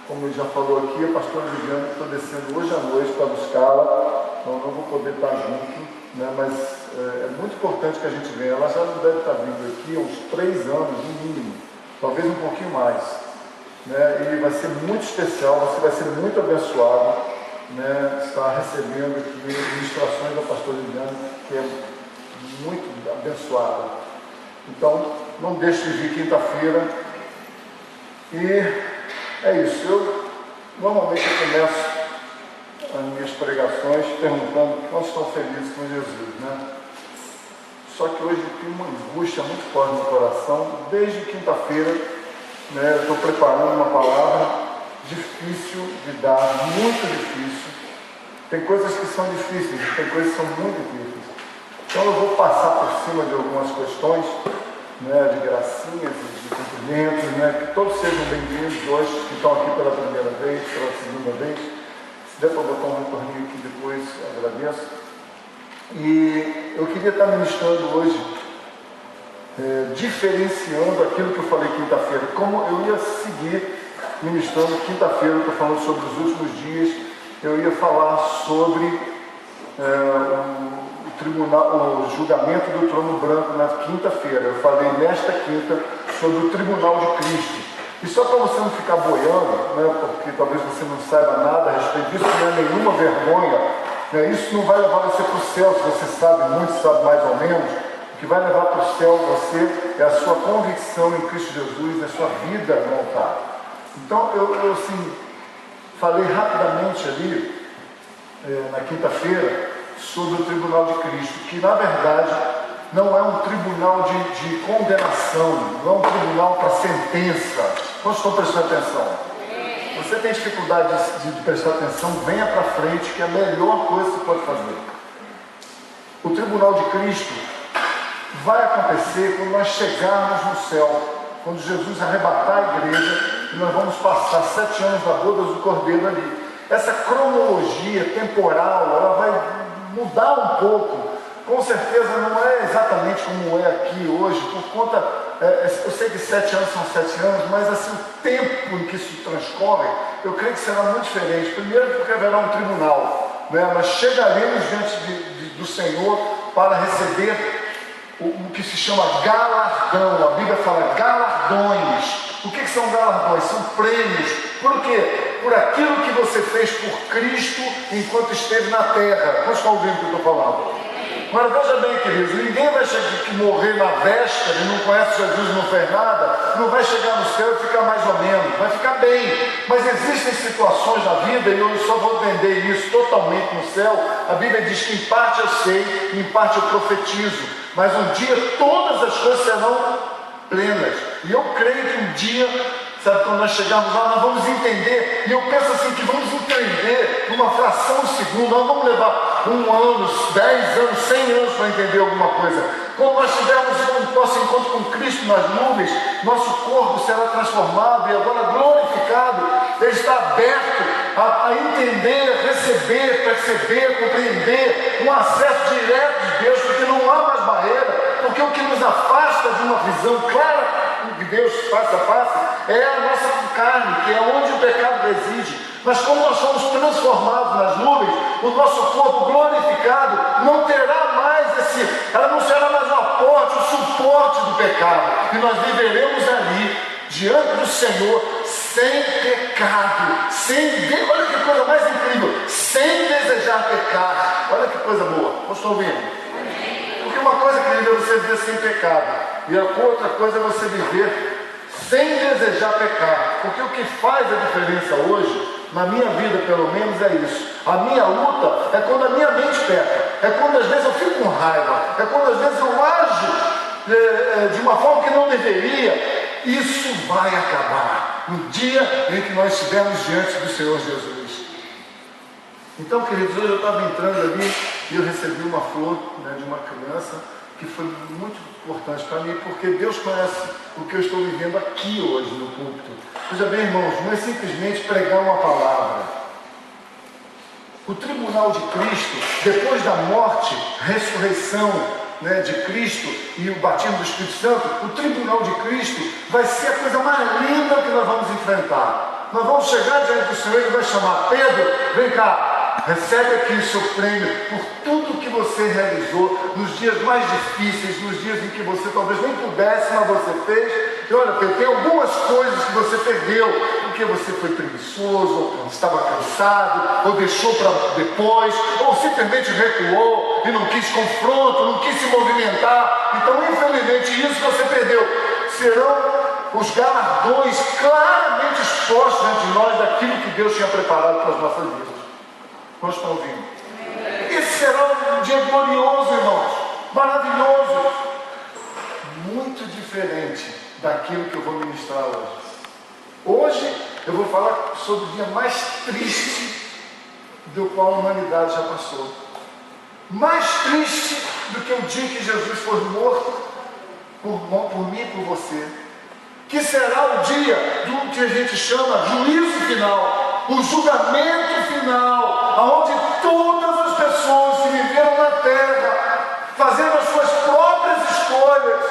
Como ele já falou aqui, a pastora Viviane, estou descendo hoje à noite para buscá-la, então não vou poder estar junto, né? Mas é muito importante que a gente venha. Ela já não deve estar vindo aqui há uns 3 anos, no mínimo, talvez um pouquinho mais, né? E vai ser muito especial, você vai ser muito abençoado, né? Estar recebendo aqui ministrações da pastora Viviane, que é muito abençoada. Então, não deixe de vir quinta-feira. E é isso. Normalmente eu começo as minhas pregações perguntando quantos estão felizes com Jesus, né? Só que hoje eu tenho uma angústia muito forte no coração. Desde quinta-feira, né, eu estou preparando uma palavra difícil de dar, muito difícil. Tem coisas que são difíceis, tem coisas que são muito difíceis. Então eu vou passar por cima de algumas questões, né, de gracinhas, de cumprimentos, né, que todos sejam bem-vindos hoje, que estão aqui pela primeira vez, pela segunda vez. Se der para botar um retorninho aqui depois, agradeço. E eu queria estar ministrando hoje, diferenciando aquilo que eu falei quinta-feira. Como eu ia seguir ministrando quinta-feira, eu estou falando sobre os últimos dias, eu ia falar sobre o julgamento do trono branco na quinta-feira. Eu falei nesta quinta sobre o tribunal de Cristo. E só para você não ficar boiando, né, porque talvez você não saiba nada a respeito disso, não é nenhuma vergonha, né, isso não vai levar você para o céu, se você sabe muito, sabe mais ou menos. O que vai levar para o céu você é a sua convicção em Cristo Jesus, é a sua vida no altar. Então eu assim, falei rapidamente ali, na quinta-feira, sobre o tribunal de Cristo, que na verdade não é um tribunal de condenação, não é um tribunal para sentença. Quantos estão prestando atenção? Você tem dificuldade de prestar atenção, venha para frente, que é a melhor coisa que você pode fazer. O tribunal de Cristo vai acontecer quando nós chegarmos no céu, quando Jesus arrebatar a igreja, e nós vamos passar 7 anos na boda do Cordeiro ali. Essa cronologia temporal, ela vai mudar um pouco. Com certeza não é exatamente como é aqui hoje, por conta, eu sei que 7 anos são 7 anos, mas assim, o tempo em que isso transcorre, eu creio que será muito diferente. Primeiro porque haverá um tribunal, né? Nós chegaremos diante do Senhor para receber o que se chama galardão. A Bíblia fala galardões. O que são galardões? São prêmios. Por quê? Por aquilo que você fez por Cristo enquanto esteve na terra. Vocês estão ouvindo o que eu estou falando? Agora veja bem, queridos, ninguém vai chegar que morrer na véspera e não conhece Jesus e não fez nada, não vai chegar no céu e ficar mais ou menos, vai ficar bem. Mas existem situações na vida, e eu só vou vender isso totalmente no céu. A Bíblia diz que em parte eu sei, em parte eu profetizo, mas um dia todas as coisas serão plenas. E eu creio que um dia, sabe, quando nós chegarmos lá, nós vamos entender, e eu penso assim, que vamos entender numa fração de segundo. Nós vamos levar 1 ano, 10 anos, 100 anos para entender alguma coisa. Quando nós tivermos o nosso encontro com Cristo nas nuvens, nosso corpo será transformado e agora glorificado. Ele está aberto a entender, receber, perceber, compreender, um acesso direto de Deus, porque não há mais barreira, porque o que nos afasta de uma visão clara de Deus face a face é a nossa carne, que é onde o pecado reside. Mas como nós somos transformados nas nuvens, o nosso corpo glorificado não terá mais ela não será mais o aporte, o suporte do pecado, e nós viveremos ali diante do Senhor sem pecado, olha que coisa mais incrível, sem desejar pecar. Olha que coisa boa. Vocês estão ouvindo? Porque uma coisa, querida, é você viver sem pecado, e a outra coisa é você viver sem desejar pecar. Porque o que faz a diferença hoje, na minha vida pelo menos, é isso. A minha luta é quando a minha mente peca, é quando às vezes eu fico com raiva, é quando às vezes eu ajo de uma forma que não deveria. Isso vai acabar no dia em que nós estivermos diante do Senhor Jesus. Então, queridos, hoje eu estava entrando ali e eu recebi uma flor, né, de uma criança, que foi muito importante para mim, porque Deus conhece o que eu estou vivendo aqui hoje no púlpito. Veja bem, irmãos, não é simplesmente pregar uma palavra. O tribunal de Cristo, depois da morte, ressurreição, né, de Cristo e o batismo do Espírito Santo, o tribunal de Cristo vai ser a coisa mais linda que nós vamos enfrentar enfrentar. Nós vamos chegar diante do Senhor e Ele vai chamar: Pedro, vem cá, recebe aqui o seu prêmio por tudo que você realizou nos dias mais difíceis, nos dias em que você talvez nem pudesse, mas você fez. E olha, Pedro, tem algumas coisas que você perdeu, porque você foi preguiçoso, ou estava cansado, ou deixou para depois, ou simplesmente recuou e não quis confronto, não quis se movimentar. Então, infelizmente, isso você perdeu. Serão os galardões claramente expostos diante de nós daquilo que Deus tinha preparado para as nossas vidas. Nós estamos ouvindo? Esse será um dia glorioso, irmãos, maravilhoso, muito diferente daquilo que eu vou ministrar hoje. Hoje eu vou falar sobre o dia mais triste do qual a humanidade já passou. Mais triste do que o dia que Jesus foi morto por mim e por você. Que será o dia do que a gente chama juízo final, o julgamento final, onde todas as pessoas que viveram na terra, fazendo as suas próprias escolhas,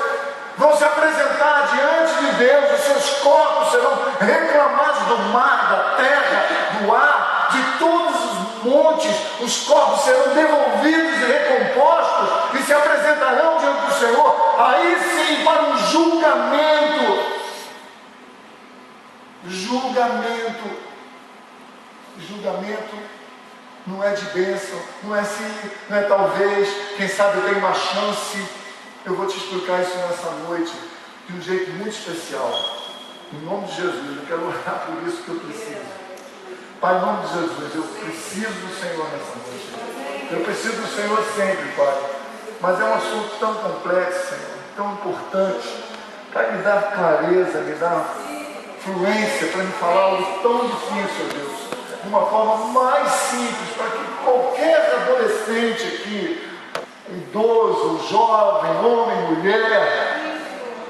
vão se apresentar diante de Deus. Os seus corpos serão reclamados do mar, da terra, do ar, de todos os montes. Os corpos serão devolvidos e recompostos e se apresentarão diante do Senhor, aí sim, para um julgamento. Julgamento não é de bênção, não é talvez, quem sabe eu tenho uma chance. Eu vou te explicar isso nessa noite de um jeito muito especial. Em nome de Jesus, eu quero orar por isso que eu preciso. Pai, em nome de Jesus, eu preciso do Senhor nessa noite. Eu preciso do Senhor sempre, Pai. Mas é um assunto tão complexo, Senhor, tão importante. Pai, me dá clareza, me dá fluência para me falar algo tão difícil, Deus, de uma forma mais simples, para que qualquer adolescente aqui, idoso, jovem, homem, mulher,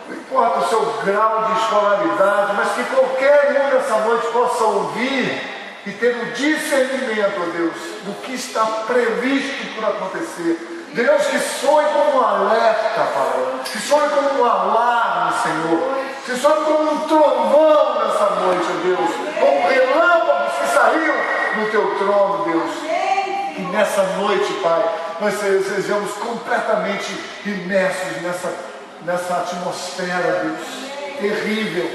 não importa o seu grau de escolaridade, mas que qualquer um nessa noite possa ouvir e ter o discernimento, ó Deus, do que está previsto por acontecer. Deus, que soe como um alerta, Pai, que soe como um alarme, Senhor, que soe como um trovão nessa noite, ó Deus, como relâmpagos que saíram do Teu trono, Deus. E nessa noite, Pai, nós sejamos completamente imersos nessa atmosfera, Deus, terrível,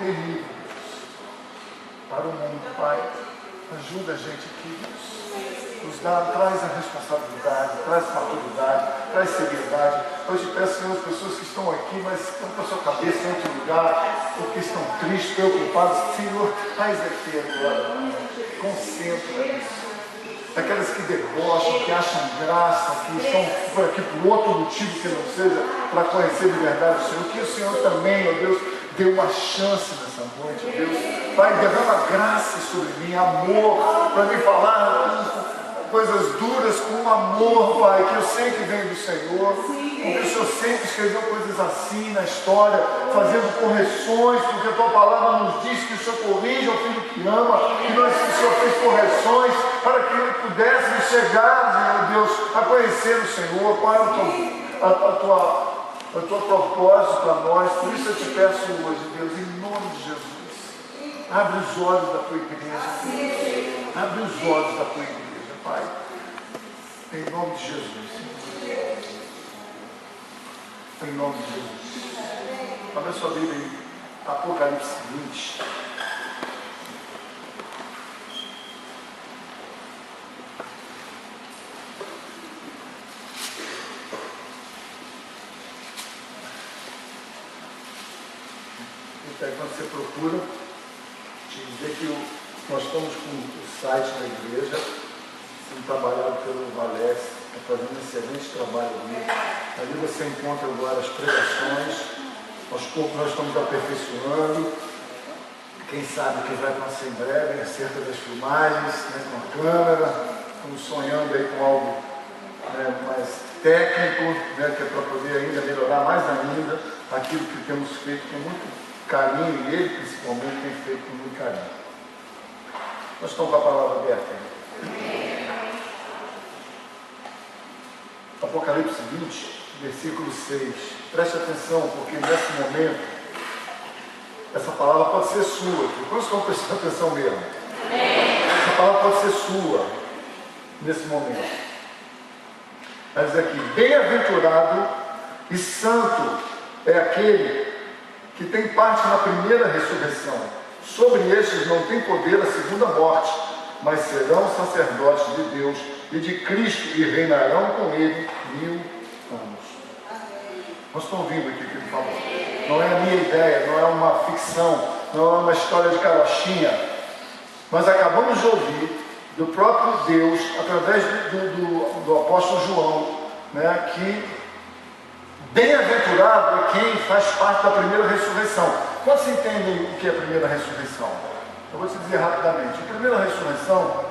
Deus, para o mundo, Pai. Ajuda a gente aqui, Deus. Traz a responsabilidade, traz maturidade, traz seriedade. Eu te peço, Senhor, as pessoas que estão aqui, mas estão com a sua cabeça em outro lugar, porque estão tristes, preocupados. Senhor, traz aqui agora, concentra isso. Aquelas que debocham, que acham graça, que estão por aqui por outro motivo que não seja para conhecer de verdade o Senhor. Que o Senhor também, ó Deus, dê uma chance nessa noite, ó Deus. Pai, derrama graça sobre mim, amor, para me falar coisas duras com amor, Pai, que eu sei que vem do Senhor, porque o Senhor sempre escreveu coisas assim na história, fazendo correções, porque a Tua palavra nos diz que o Senhor corrige ao filho que ama, que o Senhor fez correções para que pudéssemos chegar, meu Deus, a conhecer o Senhor. Qual é o Teu propósito para nós? Por isso eu te peço hoje, Deus, em nome de Jesus, abre os olhos da Tua igreja, abre os olhos da Tua igreja, Pai, em nome de Jesus, Senhor. Em nome de Jesus. Abra sua Bíblia aí, Apocalipse 20. Então, quando você procura, te dizer que nós estamos com o site da igreja, sendo trabalhado pelo Valés, está fazendo um excelente trabalho ali. Ali você encontra agora as pregações, aos poucos nós estamos aperfeiçoando. Quem sabe o que vai acontecer em breve acerca das filmagens, né, com a câmera. Estamos sonhando aí com algo mais técnico, né, que é para poder ainda melhorar mais ainda aquilo que temos feito com muito carinho, e ele principalmente tem feito com muito carinho. Nós estamos com a palavra aberta. Apocalipse 20, versículo 6. Preste atenção, porque nesse momento Essa palavra pode ser sua, por isso que eu prestar atenção mesmo. Essa palavra pode ser sua, nesse momento. Vai dizer aqui, bem-aventurado e santo é aquele que tem parte na primeira ressurreição. Sobre estes não tem poder a segunda morte, mas serão sacerdotes de Deus e de Cristo e reinarão com ele 1000 anos. Nós estamos ouvindo aqui o que ele falou. Não é a minha ideia, não é uma ficção, não é uma história de carochinha. Nós acabamos de ouvir do próprio Deus, através do apóstolo João, né, que bem-aventurado é quem faz parte da primeira ressurreição. Quantos entendem o que é a primeira ressurreição? Eu vou te dizer rapidamente. A primeira ressurreição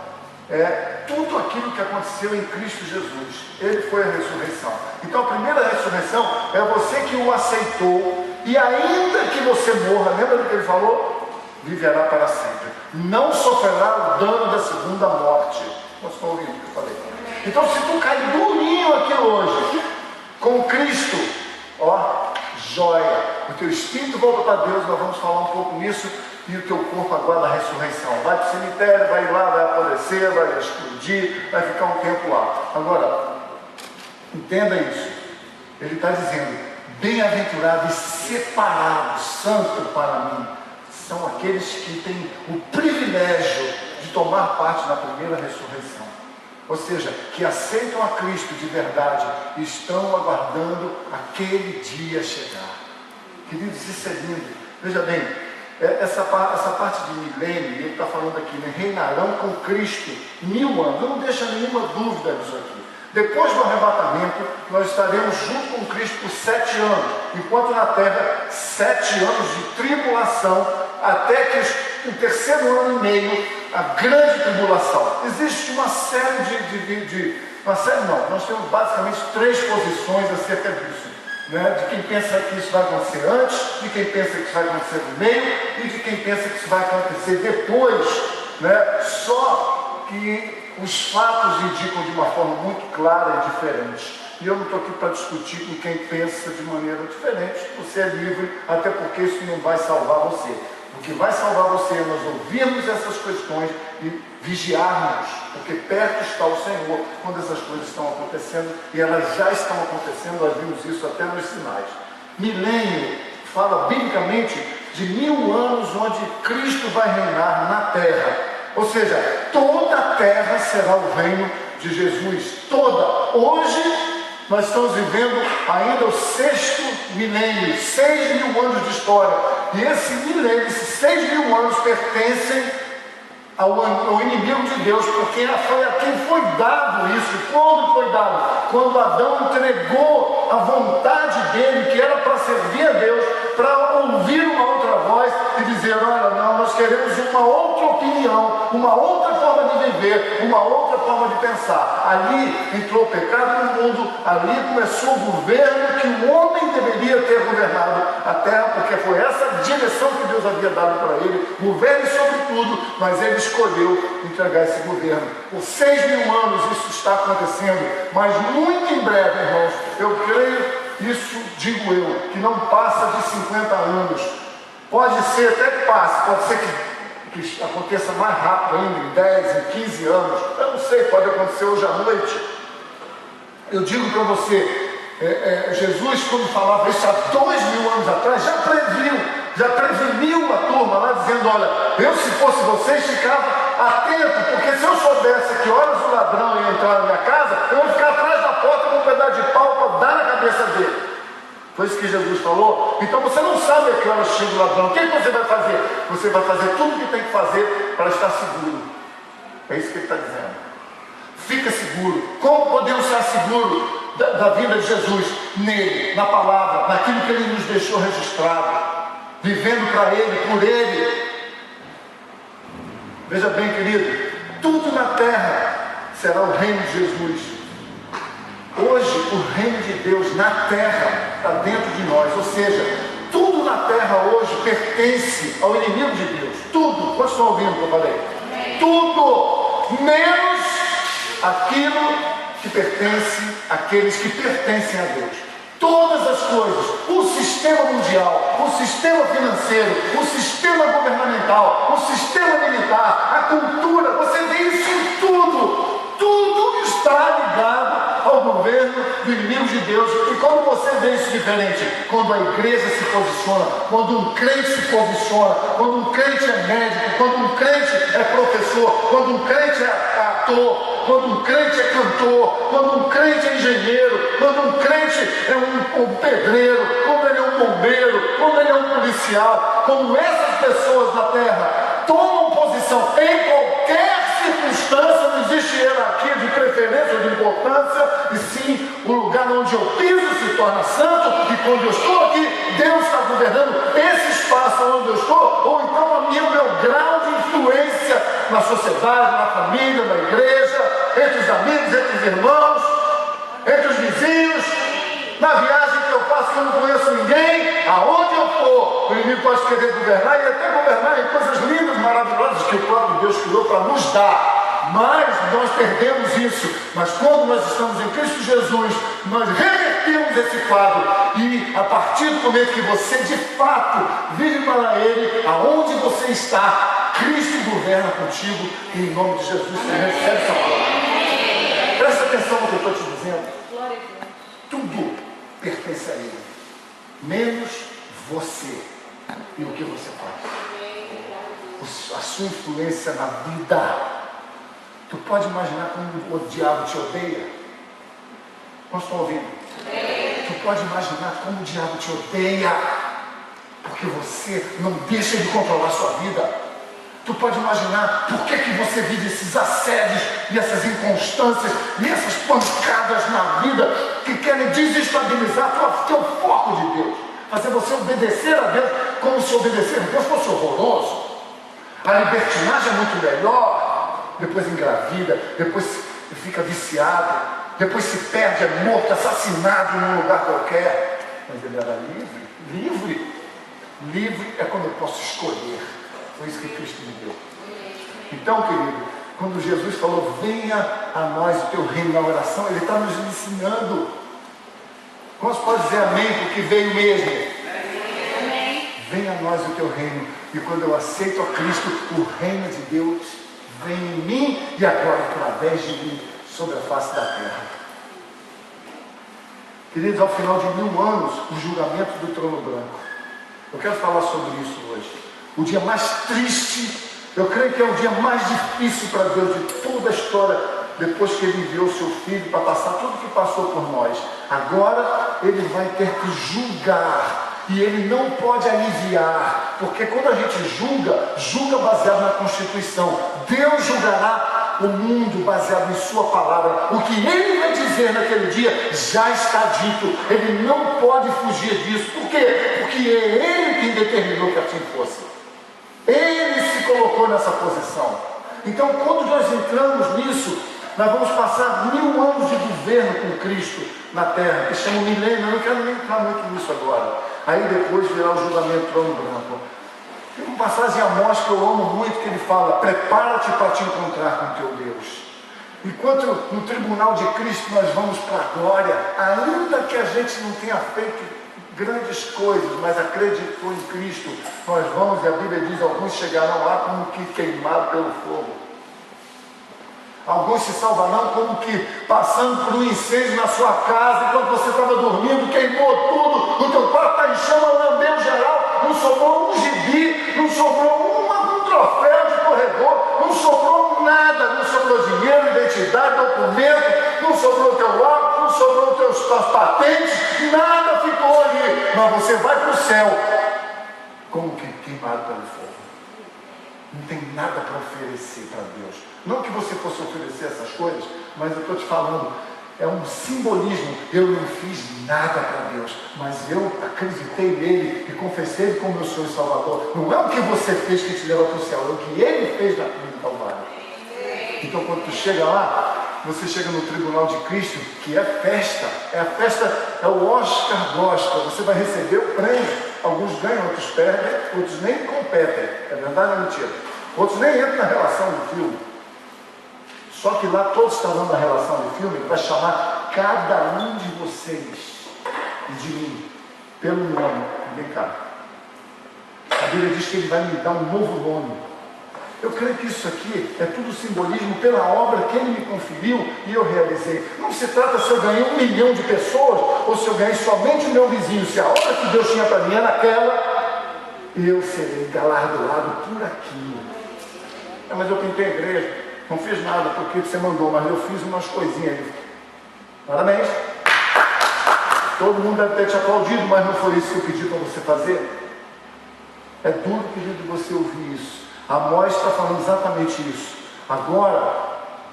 é tudo aquilo que aconteceu em Cristo Jesus. Ele foi a ressurreição. Então a primeira ressurreição é você que o aceitou e ainda que você morra, lembra do que ele falou? Viverá para sempre. Não sofrerá o dano da segunda morte. Vocês estão ouvindo o que eu falei? Então se tu cai durinho aqui hoje, com Cristo, ó, joia. O teu espírito volta para Deus, nós vamos falar um pouco nisso, e o teu corpo aguarda a ressurreição. Vai para o cemitério, vai lá, vai apodrecer, vai explodir, vai ficar um tempo lá. Agora, entenda isso. Ele está dizendo, bem-aventurado e separado, santo para mim, são aqueles que têm o privilégio de tomar parte na primeira ressurreição. Ou seja, que aceitam a Cristo de verdade e estão aguardando aquele dia chegar. Queridos, isso é lindo. Veja bem, essa parte de milênio, ele está falando aqui, né? Reinarão com Cristo 1000 anos. Não deixa nenhuma dúvida disso aqui. Depois do arrebatamento, nós estaremos junto com Cristo por 7 anos. Enquanto na terra, 7 anos de tribulação, até que o terceiro ano e meio, a grande tribulação. Existe uma série nós temos basicamente 3 posições acerca disso, né? De quem pensa que isso vai acontecer antes, de quem pensa que isso vai acontecer no meio e de quem pensa que isso vai acontecer depois, né? Só que os fatos indicam de uma forma muito clara e diferente. E eu não estou aqui para discutir com quem pensa de maneira diferente. Você é livre, até porque isso não vai salvar você. O que vai salvar você é nós ouvirmos essas questões e vigiarmos, porque perto está o Senhor quando essas coisas estão acontecendo, e elas já estão acontecendo, nós vimos isso até nos sinais. Milênio fala biblicamente de 1000 anos onde Cristo vai reinar na terra. Ou seja, toda a terra será o reino de Jesus. Toda. Hoje nós estamos vivendo ainda o 6º milênio, 6.000 anos de história. E esse milênio, esses 6.000 anos pertencem ao inimigo de Deus, porque foi a quem foi dado isso. Quando foi dado? Quando Adão entregou a vontade dele, que era para servir a Deus, para ouvir uma outra voz e dizer, olha, não, nós queremos uma outra opinião, uma outra forma de viver, uma outra forma de pensar. Ali entrou o pecado no mundo, ali começou o governo que o homem deveria ter governado a terra, porque foi essa direção que Deus havia dado para ele, governe sobre tudo, mas ele escolheu entregar esse governo. Por 6.000 anos isso está acontecendo, mas muito em breve, irmãos, eu creio, isso digo eu, que não passa de 50 anos. Pode ser até que passe, pode ser que aconteça mais rápido ainda, em 10, em 15 anos. Eu não sei, pode acontecer hoje à noite. Eu digo para você, Jesus, quando falava isso há 2.000 anos atrás, já preveniu a turma lá, dizendo, olha, eu se fosse vocês ficava atento, porque se eu soubesse que horas o ladrão ia entrar na minha casa, eu ia ficar atrás da porta com um pedaço de pau para dar na cabeça dele. Foi isso que Jesus falou. Então você não sabe a que horas chega o ladrão. O que você vai fazer? Você vai fazer tudo o que tem que fazer para estar seguro. É isso que ele está dizendo. Fica seguro. Como podemos estar seguros da vida de Jesus? Nele, na palavra, naquilo que ele nos deixou registrado, vivendo para ele, por ele. Veja bem, querido, tudo na terra será o reino de Jesus. Hoje o reino de Deus na terra está dentro de nós, ou seja, tudo na terra hoje pertence ao inimigo de Deus. Tudo. Quantos estão ouvindo o que eu falei? Tudo, menos aquilo que pertence àqueles que pertencem a Deus. Todas as coisas, o sistema mundial, o sistema financeiro, o sistema governamental, o sistema militar, a cultura, você vê isso em tudo. Tudo está ligado ao governo do inimigo de Deus. E quando você vê isso diferente, quando a igreja se posiciona, quando um crente se posiciona, quando um crente é médico, quando um crente é professor, quando um crente é ator, quando um crente é cantor, quando um crente é engenheiro, quando um crente é um pedreiro, quando ele é um bombeiro, quando ele é um policial, quando essas pessoas na terra tomam posição em qualquer circunstância, não existe hierarquia de preferência ou de importância, e sim o lugar onde eu piso se torna santo, e quando eu estou aqui, Deus está governando esse espaço onde eu estou, ou então o meu grau de influência na sociedade, na família, na igreja, entre os amigos, entre os irmãos, entre os vizinhos, na viagem que eu faço que eu não conheço ninguém, aonde eu for, o inimigo pode querer governar e até governar em coisas lindas, maravilhosas que o próprio Deus criou para nos dar. Mas nós perdemos isso. Mas quando nós estamos em Cristo Jesus, nós revertemos esse quadro. E a partir do momento que você de fato vive para Ele, aonde você está, Cristo governa contigo. E em nome de Jesus você recebe essa palavra. Presta atenção no que eu estou te dizendo. Tudo pertence a Ele, menos você e o que você faz. A sua influência na vida. Tu pode imaginar como o diabo te odeia? Nós estamos ouvindo? Tu pode imaginar como o diabo te odeia, porque você não deixa ele controlar a sua vida. Tu pode imaginar por que você vive esses assédios e essas inconstâncias e essas pancadas na vida que querem desestabilizar teu foco de Deus, fazer você obedecer a Deus como se obedecer a Deus fosse horroroso. A libertinagem é muito melhor. Depois engravida, depois fica viciado, depois se perde, é morto, assassinado num lugar qualquer. Mas ele era livre. Livre. Livre é quando eu posso escolher. Foi isso que Cristo me deu. Então, querido, quando Jesus falou, venha a nós o teu reino na oração, Ele está nos ensinando. Quantos podem dizer amém, porque veio mesmo? Amém. Venha a nós o teu reino. E quando eu aceito a Cristo, o reino de Deus vem em mim e agora através de mim sobre a face da terra. Queridos, ao final de 1000 anos, o julgamento do trono branco. Eu quero falar sobre isso hoje. O dia mais triste, eu creio que é o dia mais difícil para Deus de toda a história, depois que Ele enviou o seu Filho para passar tudo que passou por nós. Agora Ele vai ter que julgar. E Ele não pode aliviar, porque quando a gente julga baseado na Constituição. Deus julgará o mundo baseado em sua palavra. O que Ele vai dizer naquele dia já está dito. Ele não pode fugir disso. Por quê? Porque é Ele quem determinou que assim fosse. Ele se colocou nessa posição. Então, quando nós entramos nisso, nós vamos passar 1000 anos de governo com Cristo na terra, que chama milênio. Eu não quero nem entrar muito nisso agora. Aí depois virá o julgamento do trono branco. Tem uma passagem em Amós que eu amo muito, que ele fala, prepara-te para te encontrar com teu Deus. Enquanto no tribunal de Cristo nós vamos para a glória, ainda que a gente não tenha feito grandes coisas, mas acreditou em Cristo, nós vamos, e a Bíblia diz, alguns chegarão lá como que queimados pelo fogo. Alguns se salvarão como que passando por um incêndio na sua casa, enquanto você estava dormindo, queimou tudo, o teu quarto está em chama, lambeu geral, não sobrou um gibi, não sobrou um troféu de corredor, não sobrou nada, não sobrou dinheiro, identidade, documento, não sobrou teu óculos, não sobrou tuas patentes, nada ficou ali, mas você vai para o céu como que queimado pelo fogo. Não tem nada para oferecer para Deus. Não que você fosse oferecer essas coisas, mas eu estou te falando, é um simbolismo. Eu não fiz nada para Deus, mas eu acreditei nele e confessei Ele como meu Senhor e Salvador. Não é o que você fez que te leva para o céu, é o que Ele fez na cruz do Calvário. Então quando tu chega lá, você chega no tribunal de Cristo, que é festa, é o Oscar gospel, você vai receber o prêmio. Alguns ganham, outros perdem, outros nem competem. É verdade ou mentira? Outros nem entram na relação do filme. Só que lá todos estarão na relação do filme, ele vai chamar cada um de vocês e de mim, pelo nome. Vem cá. A Bíblia diz que ele vai me dar um novo nome. Eu creio que isso aqui é tudo simbolismo pela obra que ele me conferiu e eu realizei. Não se trata se eu ganhei 1 milhão de pessoas ou se eu ganhei somente o meu vizinho. Se a obra que Deus tinha para mim é naquela, eu serei galardoado por aquilo. Mas eu pintei a igreja, não fiz nada porque você mandou, mas eu fiz umas coisinhas ali. Parabéns. Todo mundo deve ter te aplaudido, mas não foi isso que eu pedi para você fazer. É duro, querido, você ouvir isso. Amós está falando exatamente isso. Agora,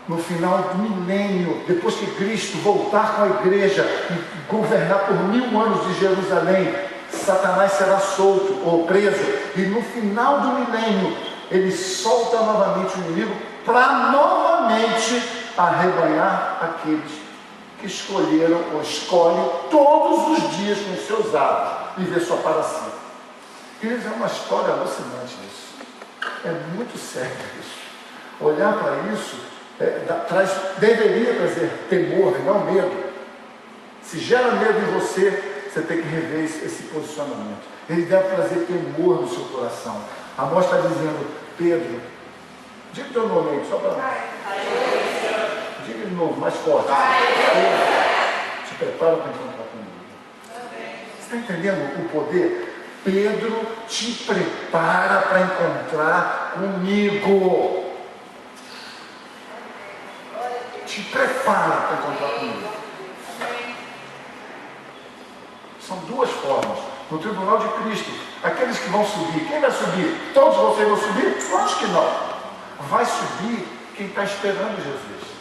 no final do milênio, depois que Cristo voltar com a igreja e governar por 1000 anos de Jerusalém, Satanás será solto ou preso, e no final do milênio ele solta novamente o inimigo para novamente arrebanhar aqueles que escolheram ou escolhem todos os dias com seus atos viver só para si. Eles é uma história alucinante isso. É muito sério isso. Olhar para isso deveria trazer temor e não medo. Se gera medo em você, você tem que rever esse posicionamento. Ele deve trazer temor no seu coração. Amós está dizendo, Pedro, diga o teu nome aí, só para... Diga de novo, mais forte. Pedro, te prepara para encontrar comigo. Você está entendendo o poder? Pedro, te prepara para encontrar comigo. Te prepara para encontrar comigo. São duas formas. No tribunal de Cristo, aqueles que vão subir, quem vai subir? Todos vocês vão subir? Acho que não. Vai subir quem está esperando Jesus.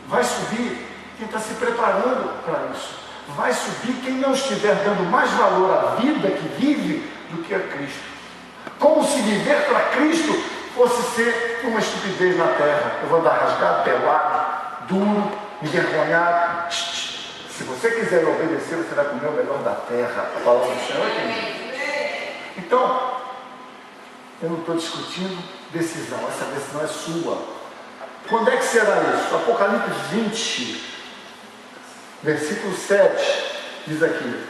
Vai subir quem está se preparando para isso. Vai subir quem não estiver dando mais valor à vida que vive do que a Cristo. Como se viver para Cristo fosse ser uma estupidez na terra. Eu vou andar rasgado, pelado, duro, envergonhado. Se você quiser me obedecer, você vai comer o melhor da terra. A palavra do Senhor é quem. Então, eu não estou discutindo decisão. Essa decisão é sua. Quando é que será isso? Apocalipse 20, versículo 7, diz aqui,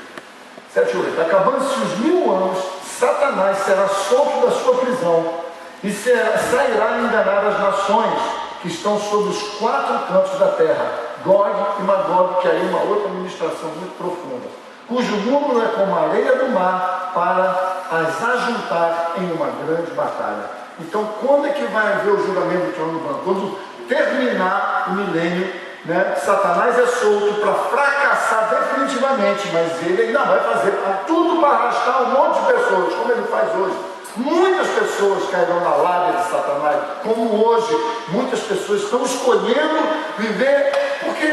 7 e 8, acabando-se os 1000 anos, Satanás será solto da sua prisão e sairá a enganar as nações que estão sobre os 4 cantos da terra, Gog e Magog, que aí é uma outra administração muito profunda, cujo número é como a areia do mar, para as ajuntar em uma grande batalha. Então, quando é que vai haver o julgamento do trono branco? Quando terminar o milênio, né? Satanás é solto para fracassar definitivamente, mas ele ainda vai fazer tudo para arrastar um monte de pessoas, como ele faz hoje. Muitas pessoas cairão na lábia de Satanás, como hoje muitas pessoas estão escolhendo viver, porque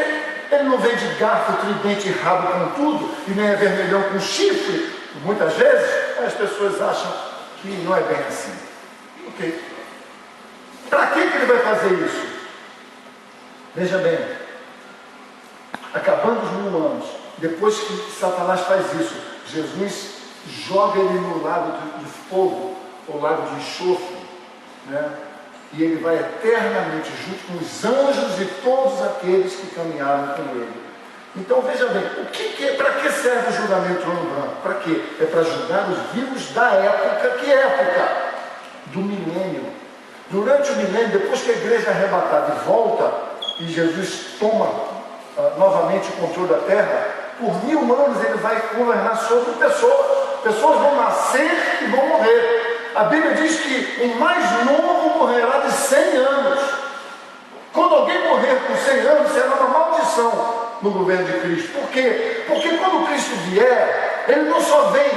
ele não vem de garfo, tridente e rabo com tudo, e nem é vermelhão com chifre. Muitas vezes as pessoas acham que não é bem assim. Ok? Para que ele vai fazer isso? Veja bem, acabando os 1000 anos, depois que Satanás faz isso, Jesus joga ele no lago de fogo, ou lago de enxofre, né? E ele vai eternamente junto com os anjos e todos aqueles que caminharam com ele. Então veja bem, para que serve o julgamento do trono branco? Para quê? É para julgar os vivos da época. Que época? Do milênio. Durante o milênio, depois que a igreja é arrebatada e volta, e Jesus toma novamente o controle da terra, por 1000 anos ele vai governar sobre pessoas. Pessoas vão nascer e vão morrer. A Bíblia diz que o mais novo morrerá de 100 anos. Quando alguém morrer com 100 anos, será uma maldição no governo de Cristo. Por quê? Porque quando Cristo vier, ele não só vem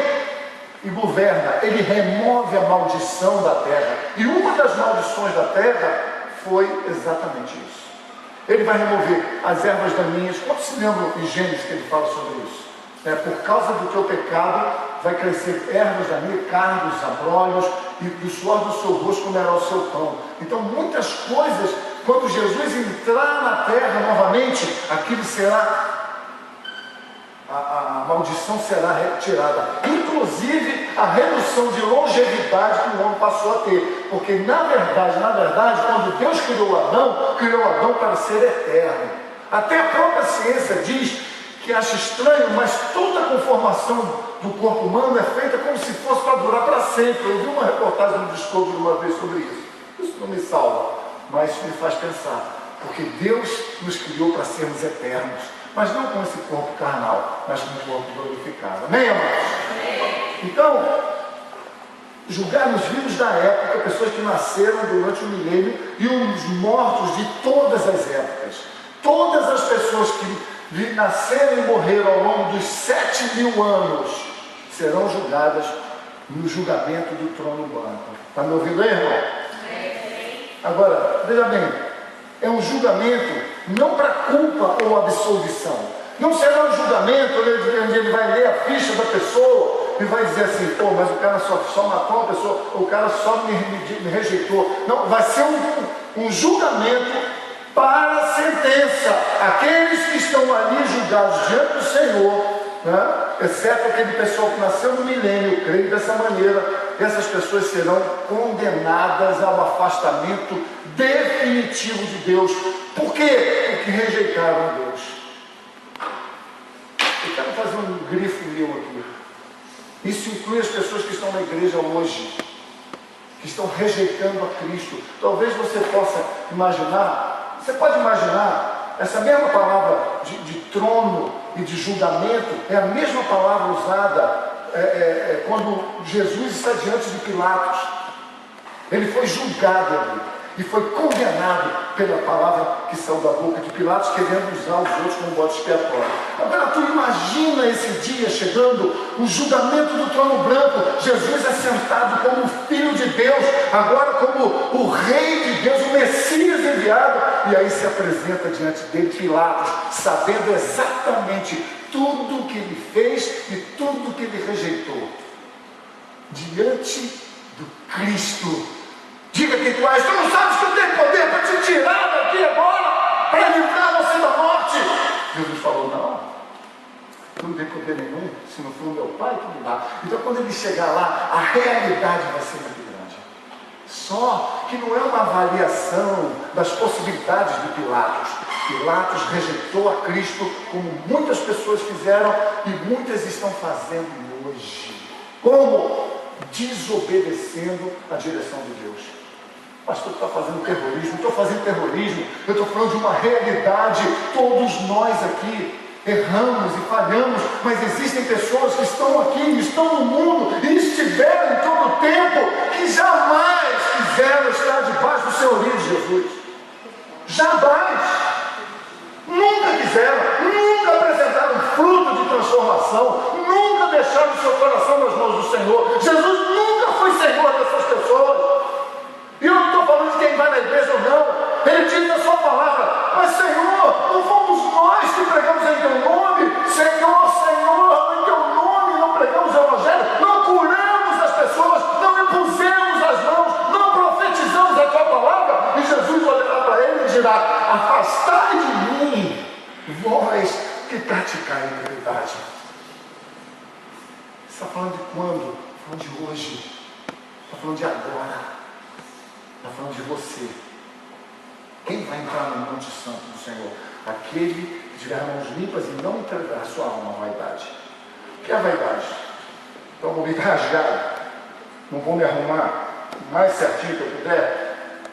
e governa, ele remove a maldição da terra. E uma das maldições da terra foi exatamente isso. Ele vai remover as ervas daninhas. Quantos se lembram em Gênesis que ele fala sobre isso? Por causa do teu pecado, vai crescer ervas daninhas, cardos, abrolhos, e do suor do seu rosto comerá o seu pão. Então, muitas coisas, quando Jesus entrar na terra novamente, aquilo será, a maldição será retirada. Inclusive, a redução de longevidade que o homem passou a ter. Porque, na verdade, quando Deus criou Adão para ser eterno. Até a própria ciência diz que acha estranho, mas toda a conformação do corpo humano é feita como se fosse para durar para sempre. Eu vi uma reportagem no Discovery uma vez sobre isso. Isso não me salva, mas me faz pensar. Porque Deus nos criou para sermos eternos, mas não com esse corpo carnal, mas com um corpo glorificado. Amém, amados? Então, julgar os vivos da época, pessoas que nasceram durante o milênio, e os mortos de todas as épocas. Todas as pessoas que nasceram e morreram ao longo dos 7.000 anos serão julgadas no julgamento do trono branco. Está me ouvindo aí, irmão? Agora, veja bem, é um julgamento não para culpa ou absolvição. Não será um julgamento onde ele vai ler a ficha da pessoa e vai dizer assim, pô, mas o cara só matou uma pessoa, o cara só me rejeitou. Não, vai ser um julgamento para a sentença. Aqueles que estão ali julgados diante do Senhor, né? Exceto aquele pessoal que nasceu no milênio, creio dessa maneira, essas pessoas serão condenadas ao afastamento definitivo de Deus. Por quê? Porque rejeitaram a Deus. Eu quero fazer um grifo meu aqui. Isso inclui as pessoas que estão na igreja hoje, que estão rejeitando a Cristo. Talvez você possa imaginar, você pode imaginar, essa mesma palavra de trono e de julgamento é a mesma palavra usada quando Jesus está diante de Pilatos. Ele foi julgado ali e foi condenado pela palavra que saiu da boca de Pilatos, querendo usar os outros como bode expiatório. Agora tu imagina esse dia chegando, o julgamento do trono branco, Jesus é sentado como o Filho de Deus, agora como o Rei de Deus, o Messias enviado, e aí se apresenta diante dele Pilatos, sabendo exatamente tudo que ele fez e tudo que ele rejeitou. Diante do Cristo. Diga quem tu és, tu não sabes que eu tenho poder para te tirar daqui agora, para livrar você da morte. Jesus falou, não, tu não tem poder nenhum, se não for o meu Pai que me dá. Então quando ele chegar lá, a realidade vai ser muito grande. Só que não é uma avaliação das possibilidades de Pilatos. Pilatos rejeitou a Cristo, como muitas pessoas fizeram e muitas estão fazendo hoje. Como? Desobedecendo a direção de Deus. Pastor, está fazendo terrorismo? Não estou fazendo terrorismo, eu estou falando de uma realidade. Todos nós aqui erramos e falhamos, mas existem pessoas que estão aqui, estão no mundo e estiveram em todo o tempo, que jamais quiseram estar debaixo do senhorio de Jesus. Jamais. Nunca quiseram, nunca apresentaram fruto de transformação, nunca deixaram o seu coração nas mãos do Senhor. Jesus nunca foi Senhor dessas pessoas. E eu não estou falando de quem vai na igreja ou não. Ele diz na sua palavra, mas Senhor, não fomos nós que pregamos em teu nome? Senhor, Senhor, em teu nome não pregamos o evangelho, não curamos as pessoas, não impusemos as mãos, não profetizamos a tua palavra. E Jesus olhará para ele e dirá, afastai de mim, vós que praticai a iniquidade. Você está falando de quando? Está falando de hoje. Está falando de agora. Está falando de você. Quem vai entrar no Monte Santo do Senhor? Aquele que tiver mãos limpas e não entregar a sua alma à vaidade. O que é a vaidade? Então vou me rasgar, não vou me arrumar o mais certinho que eu puder.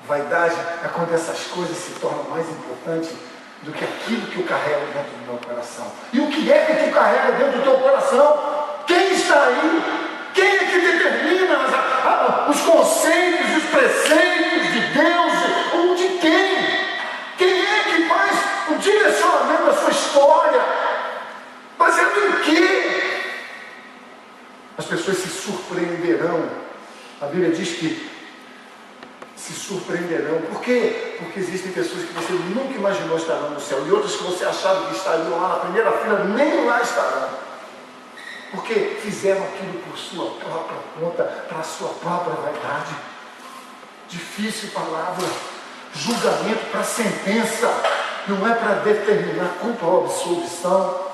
Vaidade é quando essas coisas se tornam mais importantes do que aquilo que eu carrego dentro do meu coração. E o que é que tu carrega dentro do teu coração? Quem está aí? Quem é que determina os conceitos, os preceitos de Deus? Ou de quem? Quem é que faz o direcionamento da sua história? Baseado em quê? As pessoas se surpreenderão. A Bíblia diz que se surpreenderão. Por quê? Porque existem pessoas que você nunca imaginou estarão no céu, e outras que você achava que estariam lá na primeira fila, nem lá estarão. Porque fizeram aquilo por sua própria conta, para a sua própria vaidade. Difícil palavra. Julgamento para sentença, não é para determinar culpa ou absolvição.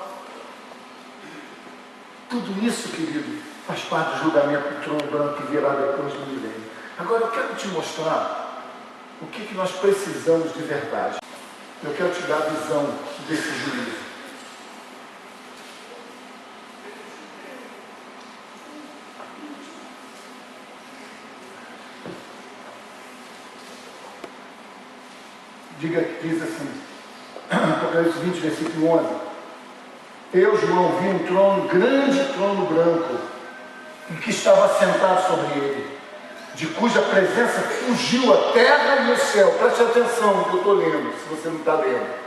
Tudo isso, querido, faz parte do julgamento do trono branco que virá depois do milênio. Agora eu quero te mostrar o que nós precisamos de verdade. Eu quero te dar a visão desse juízo. diz assim, Apocalipse 20, versículo 11. Eu, João, vi um trono, grande trono branco, e que estava sentado sobre ele, de cuja presença fugiu a terra e o céu. Preste atenção no que eu estou lendo, se você não está lendo.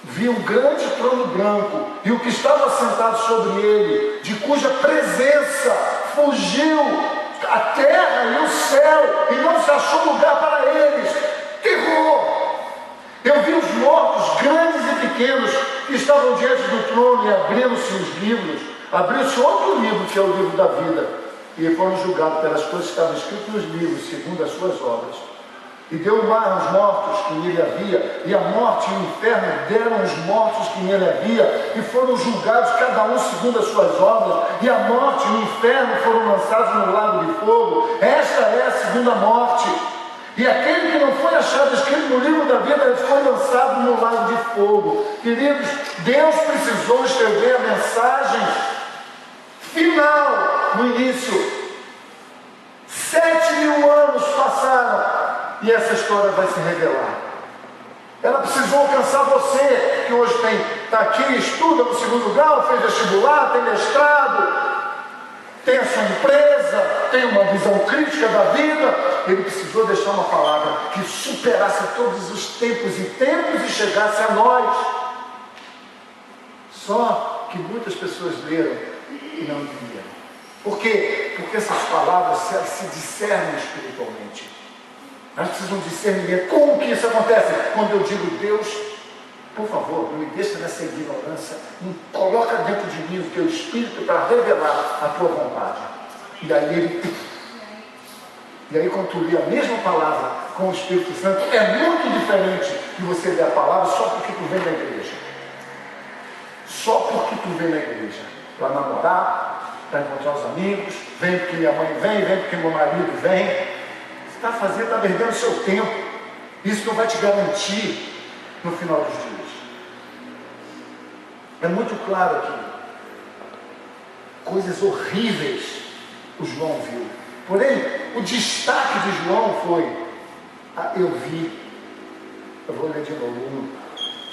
Vi um grande trono branco, e o que estava sentado sobre ele, de cuja presença fugiu a terra e o céu, e não se achou lugar para eles. Terror! Eu vi os mortos, grandes e pequenos, que estavam diante do trono, e abriram-se os livros. Abriu-se outro livro, que é o livro da vida, e foram julgados pelas coisas que estavam escritas nos livros, segundo as suas obras. E deu o mar aos mortos que nele havia, e a morte e o inferno deram os mortos que nele havia, e foram julgados cada um segundo as suas obras, e a morte e o inferno foram lançados no lago de fogo. Esta é a segunda morte. E aquele que não foi achado escrito no livro da vida foi lançado no lago de fogo. Queridos, Deus precisou escrever a mensagem final no início. 7.000 anos passaram e essa história vai se revelar. Ela precisou alcançar você, que hoje está aqui, estuda no segundo grau, fez vestibular, tem mestrado, tem a sua empresa, tem uma visão crítica da vida. Ele precisou deixar uma palavra que superasse todos os tempos e chegasse a nós. Só que muitas pessoas leram e não entenderam. Por quê? Porque essas palavras se discernem espiritualmente. Elas precisam discernir. Como que isso acontece? Quando eu digo, Deus, por favor, não me deixe nessa ignorância, me coloca dentro de mim o teu Espírito para revelar a tua vontade. E aí quando tu lê a mesma palavra com o Espírito Santo, é muito diferente de você ler a palavra só porque tu vem na igreja. Só porque tu vem na igreja. Para namorar, para encontrar os amigos, vem porque minha mãe vem porque meu marido vem. Você está perdendo o seu tempo. Isso não vai te garantir no final dos dias. É muito claro aqui. Coisas horríveis o João viu. Porém, o destaque de João foi, eu vou ler de novo,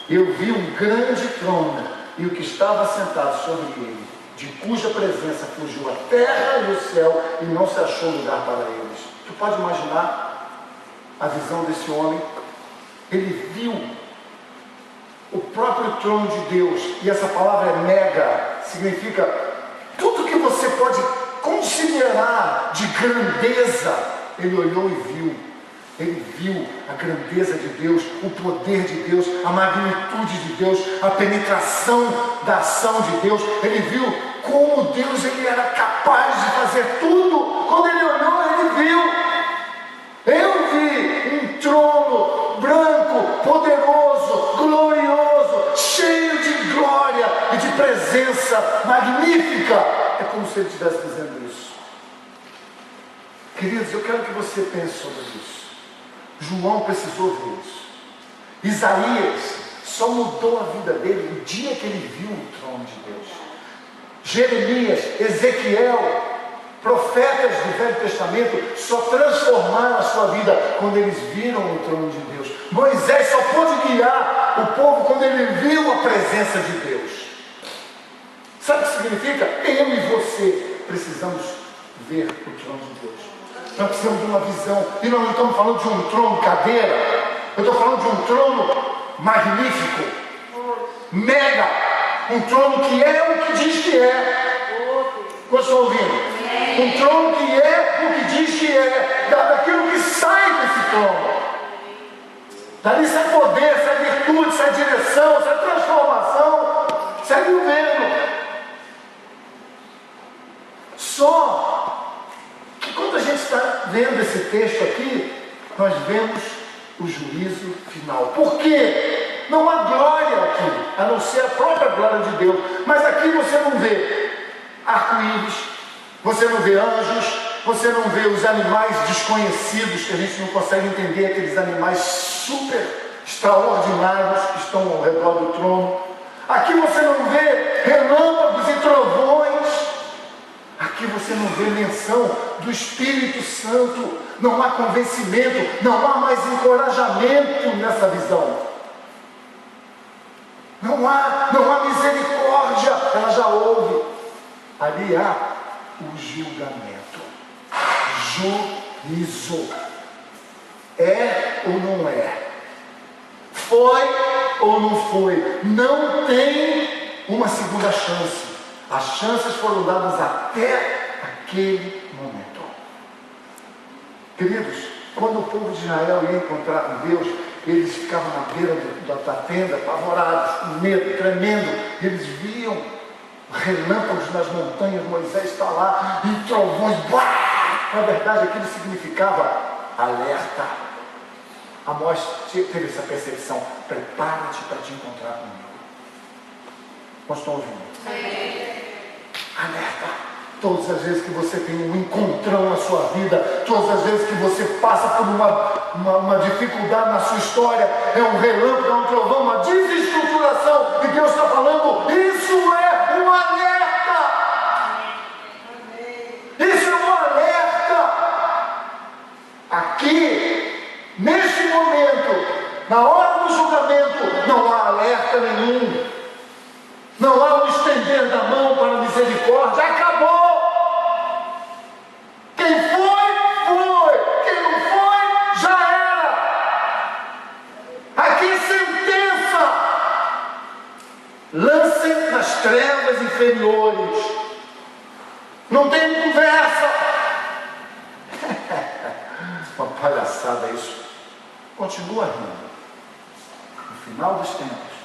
eu vi um grande trono, e o que estava sentado sobre ele, de cuja presença fugiu a terra e o céu, e não se achou lugar para eles. Tu pode imaginar a visão desse homem? Ele viu o próprio trono de Deus, e essa palavra é mega, significa tudo que você pode considerar de grandeza. Ele olhou e viu. Ele viu a grandeza de Deus, o poder de Deus, a magnitude de Deus, a penetração da ação de Deus. Ele viu como Deus ele era capaz de fazer tudo. Quando ele olhou, ele viu. Eu vi um trono branco, poderoso, glorioso, cheio de glória e de presença magnífica. É como se ele estivesse dizendo isso. Queridos, eu quero que você pense sobre isso. João precisou ver isso. Isaías só mudou a vida dele no dia que ele viu o trono de Deus. Jeremias, Ezequiel, profetas do Velho Testamento só transformaram a sua vida quando eles viram o trono de Deus. Moisés só pôde guiar o povo quando ele viu a presença de Deus. Sabe o que significa? Eu e você precisamos ver o trono de Deus. Nós precisamos de uma visão. E nós não estamos falando de um trono cadeira. Eu estou falando de um trono magnífico, mega, um trono que é o que diz que é. Vocês estão ouvindo? Um trono que é o que diz que é, daquilo que sai desse trono. Dali sai poder, sai virtude, sai direção, sai transformação, sai governo. Só que quando a gente está vendo esse texto aqui, nós vemos o juízo final. Por quê? Não há glória aqui, a não ser a própria glória de Deus. Mas aqui você não vê arco-íris, você não vê anjos, você não vê os animais desconhecidos, que a gente não consegue entender, aqueles animais super extraordinários que estão ao redor do trono. Aqui você não vê relâmpagos e trovões. Aqui Aqui você não vê menção do Espírito Santo, não há convencimento, não há mais encorajamento nessa visão. Não há misericórdia, ela já houve. Ali há o julgamento, juízo. É ou não é? Foi ou não foi? Não tem uma segunda chance. As chances foram dadas até aquele momento. Queridos, quando o povo de Israel ia encontrar com Deus, eles ficavam na beira da tenda, apavorados, com medo, tremendo. Eles viam relâmpagos nas montanhas, Moisés está lá, e trovões, na verdade aquilo significava alerta. Amós teve essa percepção: prepara-te para te encontrar comigo. Nós estamos ouvindo? Alerta. Todas as vezes que você tem um encontrão na sua vida, todas as vezes que você passa por uma dificuldade na sua história, é um relâmpago, é um trovão, uma desestruturação, e Deus está falando, isso é um alerta. Isso é um alerta. Aqui, neste momento, na hora do julgamento, não há alerta nenhum, não há um estender da mão para a misericórdia. Acabou. Quem foi, foi. Quem não foi, já era. Aqui sentença. Lancem nas trevas inferiores. Não tem conversa. Uma palhaçada isso. Continua rindo. No final dos tempos,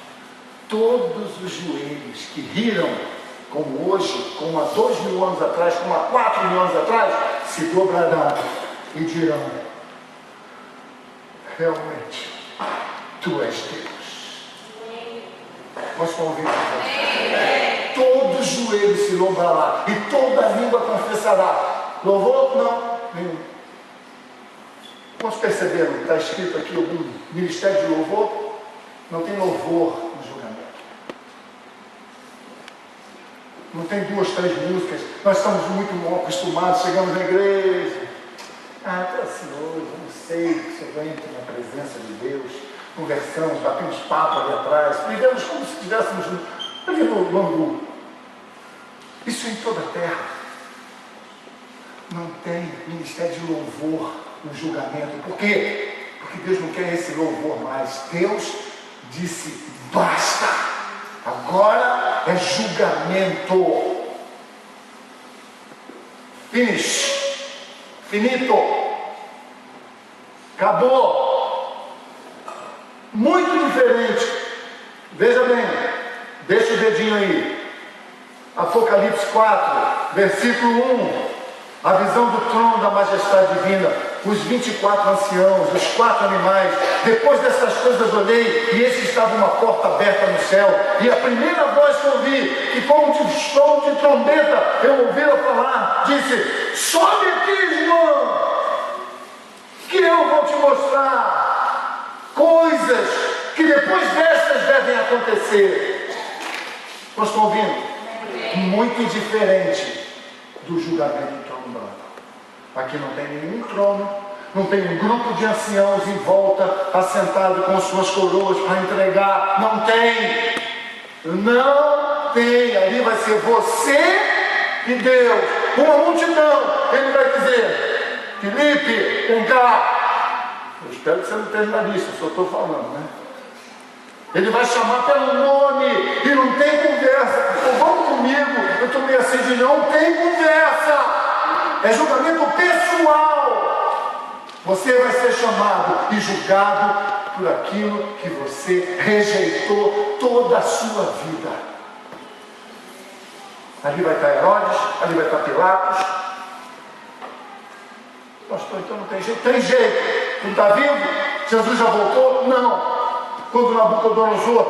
todos os joelhos que riram, como hoje, como há 2.000 anos atrás, como há 4.000 anos atrás, se dobrarão e dirão: realmente, Tu és Deus. Nós estamos ouvindo? Todo joelho se dobrará e toda língua confessará. Louvor? Não, nenhum. Vamos perceber, está escrito aqui algum ministério de louvor? Não tem louvor no julgamento. Não tem 2, 3 músicas. Nós estamos muito acostumados, chegamos na igreja. Estou ansioso, não sei, que você entra na presença de Deus. Conversamos, batemos papo ali atrás. Vivemos como se estivéssemos no bambu. Isso é em toda a terra. Não tem ministério de louvor no julgamento. Por quê? Porque Deus não quer esse louvor mais. Deus disse: basta, agora é julgamento. Finish, finito, acabou. Muito diferente. Veja bem, deixa o dedinho aí. Apocalipse 4, versículo 1. A visão do trono da majestade divina, os 24 anciãos, os 4 animais. Depois dessas coisas olhei, e eis que estava uma porta aberta no céu. E a primeira voz que ouvi, que como de som de trombeta, eu ouvi-la falar, disse: sobe aqui, João, que eu vou te mostrar coisas que depois destas devem acontecer. Nós estamos ouvindo? Muito diferente do julgamento do trono branco. Aqui não tem nenhum trono, não tem um grupo de anciãos em volta, assentado com suas coroas para entregar. Não tem. Não tem. Ali vai ser você e Deus. Uma multidão. Ele vai dizer: Felipe, vem cá. Eu espero que você não esteja na lista, só estou falando, né? Ele vai chamar pelo nome e não tem conversa. Então, vamos comigo, eu estou meio assim de não tem conversa. É julgamento pessoal. Você vai ser chamado e julgado por aquilo que você rejeitou toda a sua vida. Ali vai estar Herodes, ali vai estar Pilatos. Pastor, então não tem jeito. Tem jeito. Não está vindo? Jesus já voltou? Não. Quando Nabucodonosor,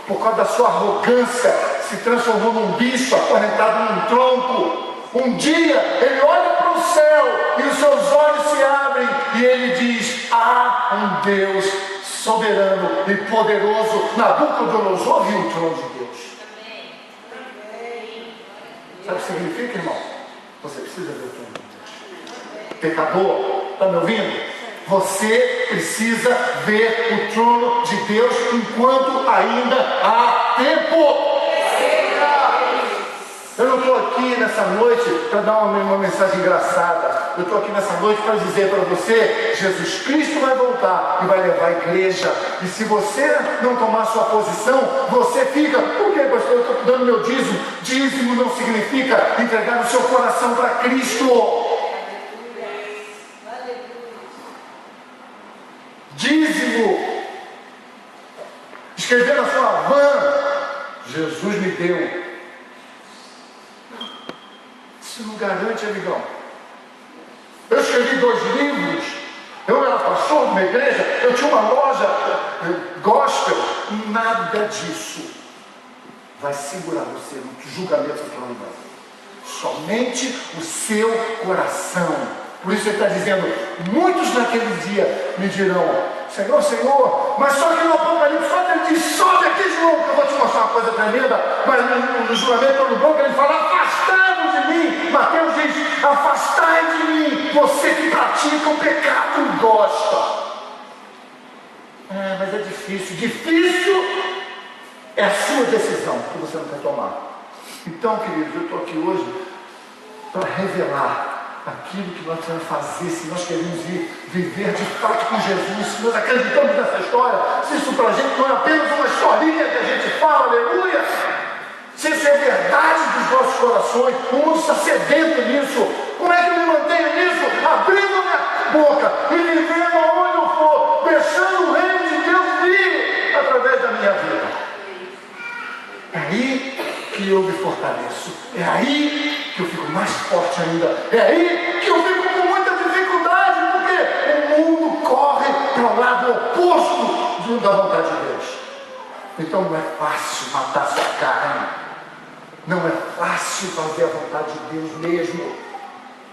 por causa da sua arrogância, se transformou num bicho acorrentado num tronco, um dia ele olha para o céu e os seus olhos se abrem e ele diz: há um Deus soberano e poderoso. Nabucodonosor viu o trono de Deus. Sabe o que significa, irmão? Você precisa ver o trono de Deus. Pecador, está me ouvindo? Você precisa ver o trono de Deus enquanto ainda há tempo. Eu não estou aqui nessa noite para dar uma mensagem engraçada. Eu estou aqui nessa noite para dizer para você: Jesus Cristo vai voltar e vai levar a igreja. E se você não tomar sua posição, você fica. Por que, pastor? Eu estou dando meu dízimo. Dízimo não significa entregar o seu coração para Cristo. Dízimo, escrever na sua van, Jesus me deu. Isso não garante, amigão. Eu escrevi 2 livros, eu era pastor de uma igreja, eu tinha uma loja gospel. Nada disso vai segurar você no julgamento do trono. Somente o seu coração. Por isso ele está dizendo: muitos naquele dia me dirão: Senhor, Senhor. Mas só que no Apocalipse, só ele diz: sobe aqui, João, que eu vou te mostrar uma coisa tremenda. Mas no julgamento do banco ele fala: afastai-vos de mim. Mateus diz: afastai de mim, você que pratica o pecado e gosta. Mas é difícil. Difícil é a sua decisão que você não quer tomar. Então, queridos, eu estou aqui hoje para revelar aquilo que nós vamos fazer, se nós queremos viver de fato com Jesus, se nós acreditamos nessa história, se isso para a gente não é apenas uma historinha que a gente fala, aleluia, se isso é verdade dos nossos corações. O mundo está sedento nisso. Como é que eu me mantenho nisso? Abrindo a minha boca e vivendo aonde eu for, deixando o reino de Deus vir através da minha vida. É aí que eu me fortaleço, é aí que eu fico mais forte ainda, é aí que eu fico com muita dificuldade, porque o mundo corre para o lado oposto da vontade de Deus. Então não é fácil matar sua carne, não é fácil fazer a vontade de Deus mesmo.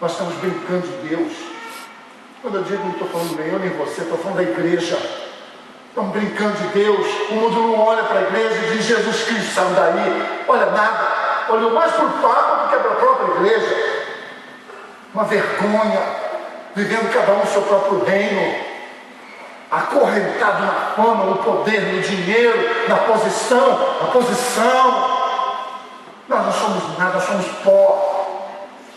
Nós estamos brincando de Deus. Quando eu digo, não estou falando nem eu nem você, estou falando da igreja. Estamos brincando de Deus. O mundo não olha para a igreja e diz: Jesus Cristo saiu daí. Olha nada. Olhou mais para o Papa do que para a própria igreja. Uma vergonha. Vivendo cada um o seu próprio reino. Acorrentado na fama, no poder, no dinheiro, na posição. Na posição. Nós não somos nada, nós somos pó.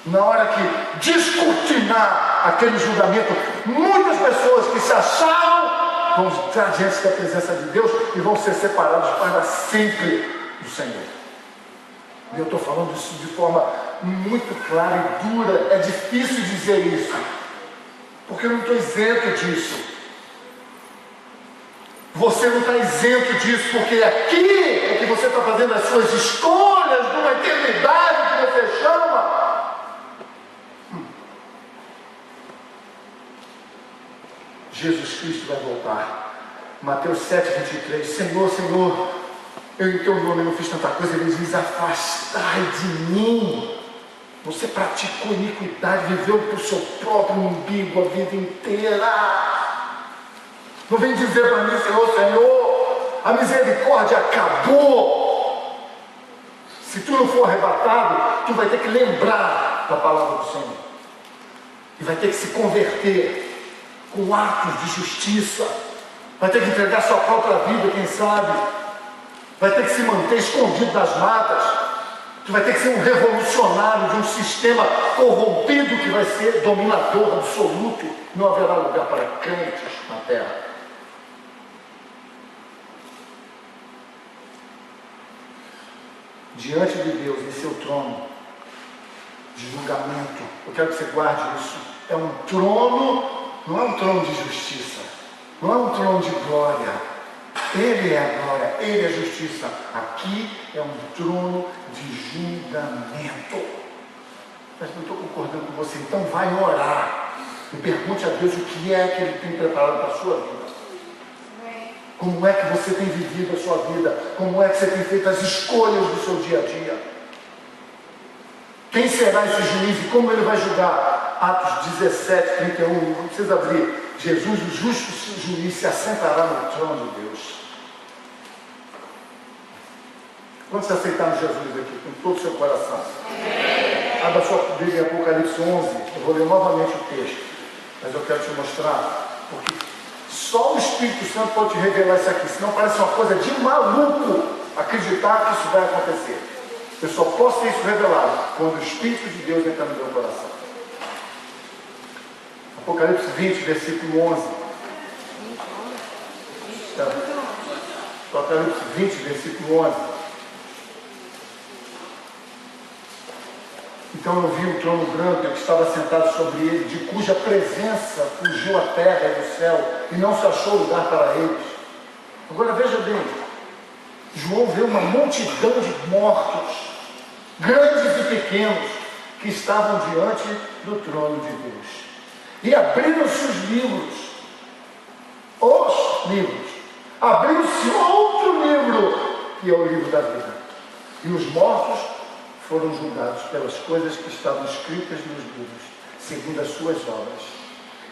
Na hora que descortinar aquele julgamento, muitas pessoas que se achavam vão estar diante da presença de Deus e vão ser separados para sempre do Senhor. E eu estou falando isso de forma muito clara e dura. É difícil dizer isso, porque eu não estou isento disso. Você não está isento disso, porque aqui é que você está fazendo as suas escolhas numa eternidade que você chama. Jesus Cristo vai voltar. Mateus 7:23. Senhor, Senhor, eu em teu nome não fiz tanta coisa. Ele diz: afastai de mim. Você praticou iniquidade, viveu para o seu próprio umbigo a vida inteira. Não vem dizer para mim: Senhor, Senhor, a misericórdia acabou. Se tu não for arrebatado, tu vai ter que lembrar da palavra do Senhor e vai ter que se converter com atos de justiça, vai ter que entregar sua própria vida, quem sabe, vai ter que se manter escondido das matas, tu vai ter que ser um revolucionário de um sistema corrompido que vai ser dominador absoluto. Não haverá lugar para crentes na terra. Diante de Deus, em seu trono de julgamento, eu quero que você guarde isso. É um trono. Não é um trono de justiça, não é um trono de glória. Ele é a glória, Ele é a justiça. Aqui é um trono de julgamento. Mas não estou concordando com você. Então vai orar e pergunte a Deus o que é que Ele tem preparado para a sua vida. Como é que você tem vivido a sua vida? Como é que você tem feito as escolhas do seu dia a dia? Quem será esse juiz e como ele vai julgar? Atos 17:31, não precisa abrir. Jesus, o justo juiz, se assentará no trono de Deus. Quando você aceitar Jesus aqui, com todo o seu coração? Abra sua Bíblia em Apocalipse 11. Eu vou ler novamente o texto, mas eu quero te mostrar, porque só o Espírito Santo pode te revelar isso aqui, senão parece uma coisa de maluco acreditar que isso vai acontecer. Eu só posso ter isso revelado quando o Espírito de Deus entra no meu coração. Apocalipse 20, versículo 11. Apocalipse 20, versículo 11. Então eu vi o trono branco e o que estava sentado sobre ele, de cuja presença fugiu a terra e o céu, e não se achou lugar para eles. Agora veja bem, João vê uma multidão de mortos, grandes e pequenos, que estavam diante do trono de Deus. E abriram-se os livros. Abriu-se outro livro, que é o livro da vida. E os mortos foram julgados pelas coisas que estavam escritas nos livros, segundo as suas obras.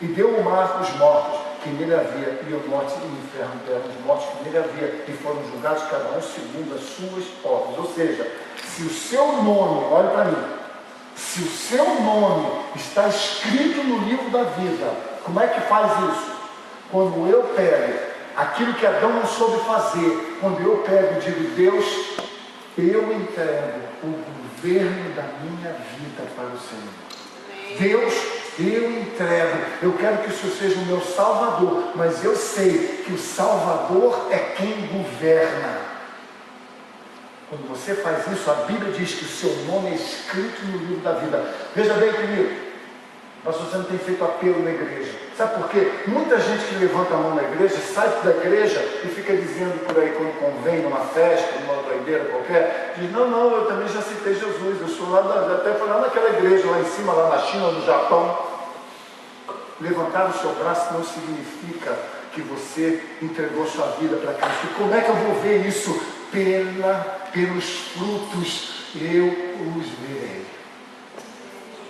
E deu o mar os mortos que nele havia, e a morte e o inferno deram os mortos que nele havia, e foram julgados cada um segundo as suas obras. Ou seja, se o seu nome, olhe para mim, se o seu nome está escrito no livro da vida, como é que faz isso? Quando eu pego aquilo que Adão não soube fazer, quando eu pego e digo, Deus, eu entrego o governo da minha vida para o Senhor. Deus, eu entrego, eu quero que o Senhor seja o meu Salvador, mas eu sei que o Salvador é quem governa. Quando você faz isso, a Bíblia diz que o seu nome é escrito no livro da vida. Veja bem comigo, pastor, você não tem feito apelo na igreja. Sabe por quê? Muita gente que levanta a mão na igreja, sai da igreja e fica dizendo por aí, quando convém, numa festa, numa doideira qualquer, diz, não, eu também já citei Jesus, eu sou lá, até fui lá naquela igreja, lá em cima, lá na China, no Japão. Levantar o seu braço não significa que você entregou sua vida para Cristo. E como é que eu vou ver isso? Pelos frutos eu os verei.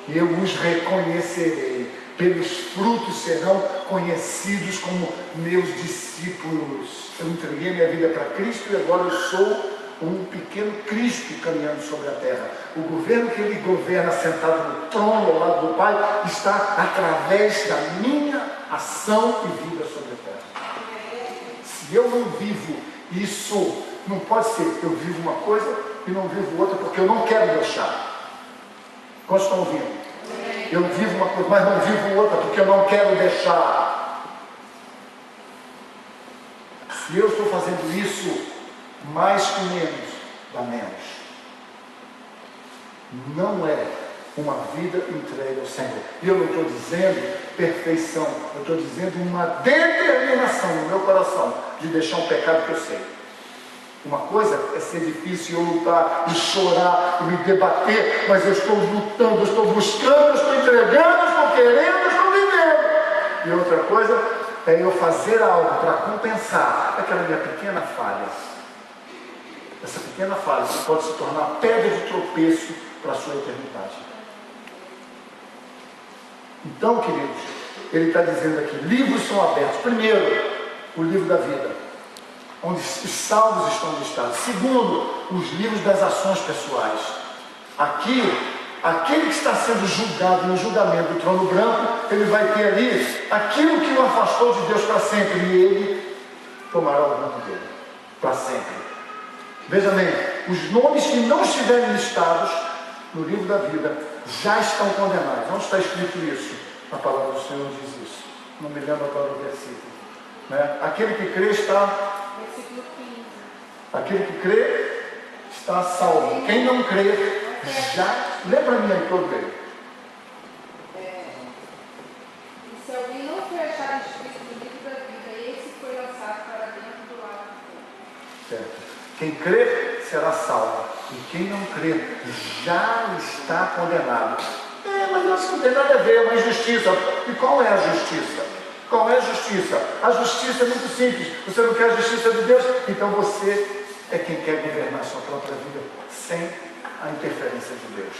Eu os reconhecerei. Pelos frutos serão conhecidos como meus discípulos. Eu entreguei minha vida para Cristo e agora eu sou um pequeno Cristo caminhando sobre a terra. O governo que ele governa sentado no trono ao lado do Pai está através da minha ação e vida sobre a terra. Se eu não vivo isso, não pode ser, eu vivo uma coisa e não vivo outra porque eu não quero deixar. Quantos estão ouvindo? Eu vivo uma coisa, mas não vivo outra porque eu não quero deixar. Se eu estou fazendo isso, mais que menos, dá menos. Não é uma vida entregue ao Senhor. E eu não estou dizendo perfeição, eu estou dizendo uma determinação no meu coração de deixar um pecado que eu sei. Uma coisa é ser difícil eu lutar e chorar e me debater, mas eu estou lutando, eu estou buscando, eu estou entregando, eu estou querendo, eu estou vivendo. E outra coisa é eu fazer algo para compensar aquela minha pequena falha. Essa pequena falha pode se tornar pedra de tropeço para a sua eternidade. Então, queridos, ele está dizendo aqui, livros são abertos. Primeiro, o livro da vida, onde os salvos estão listados. Segundo, os livros das ações pessoais. Aqui, aquele que está sendo julgado no julgamento do trono branco, ele vai ter ali aquilo que o afastou de Deus para sempre, e ele tomará o banco dele para sempre. Veja bem, os nomes que não estiverem listados no livro da vida já estão condenados. Onde está escrito isso? A palavra do Senhor diz isso. Não me lembro agora o versículo. Né? Aquele que crê está... Aquele que crê está salvo. Quem não crê já... Lê para mim aí todo ele. E se alguém não foi achado escrito no livro da vida, esse foi lançado para dentro do lago do fogo. Certo. Quem crê será salvo. E quem não crê já está condenado. Mas eu acho que não tem nada a ver, é uma injustiça. E qual é a justiça? Qual é a justiça? A justiça é muito simples. Você não quer a justiça de Deus? Então você é quem quer governar a sua própria vida sem a interferência de Deus.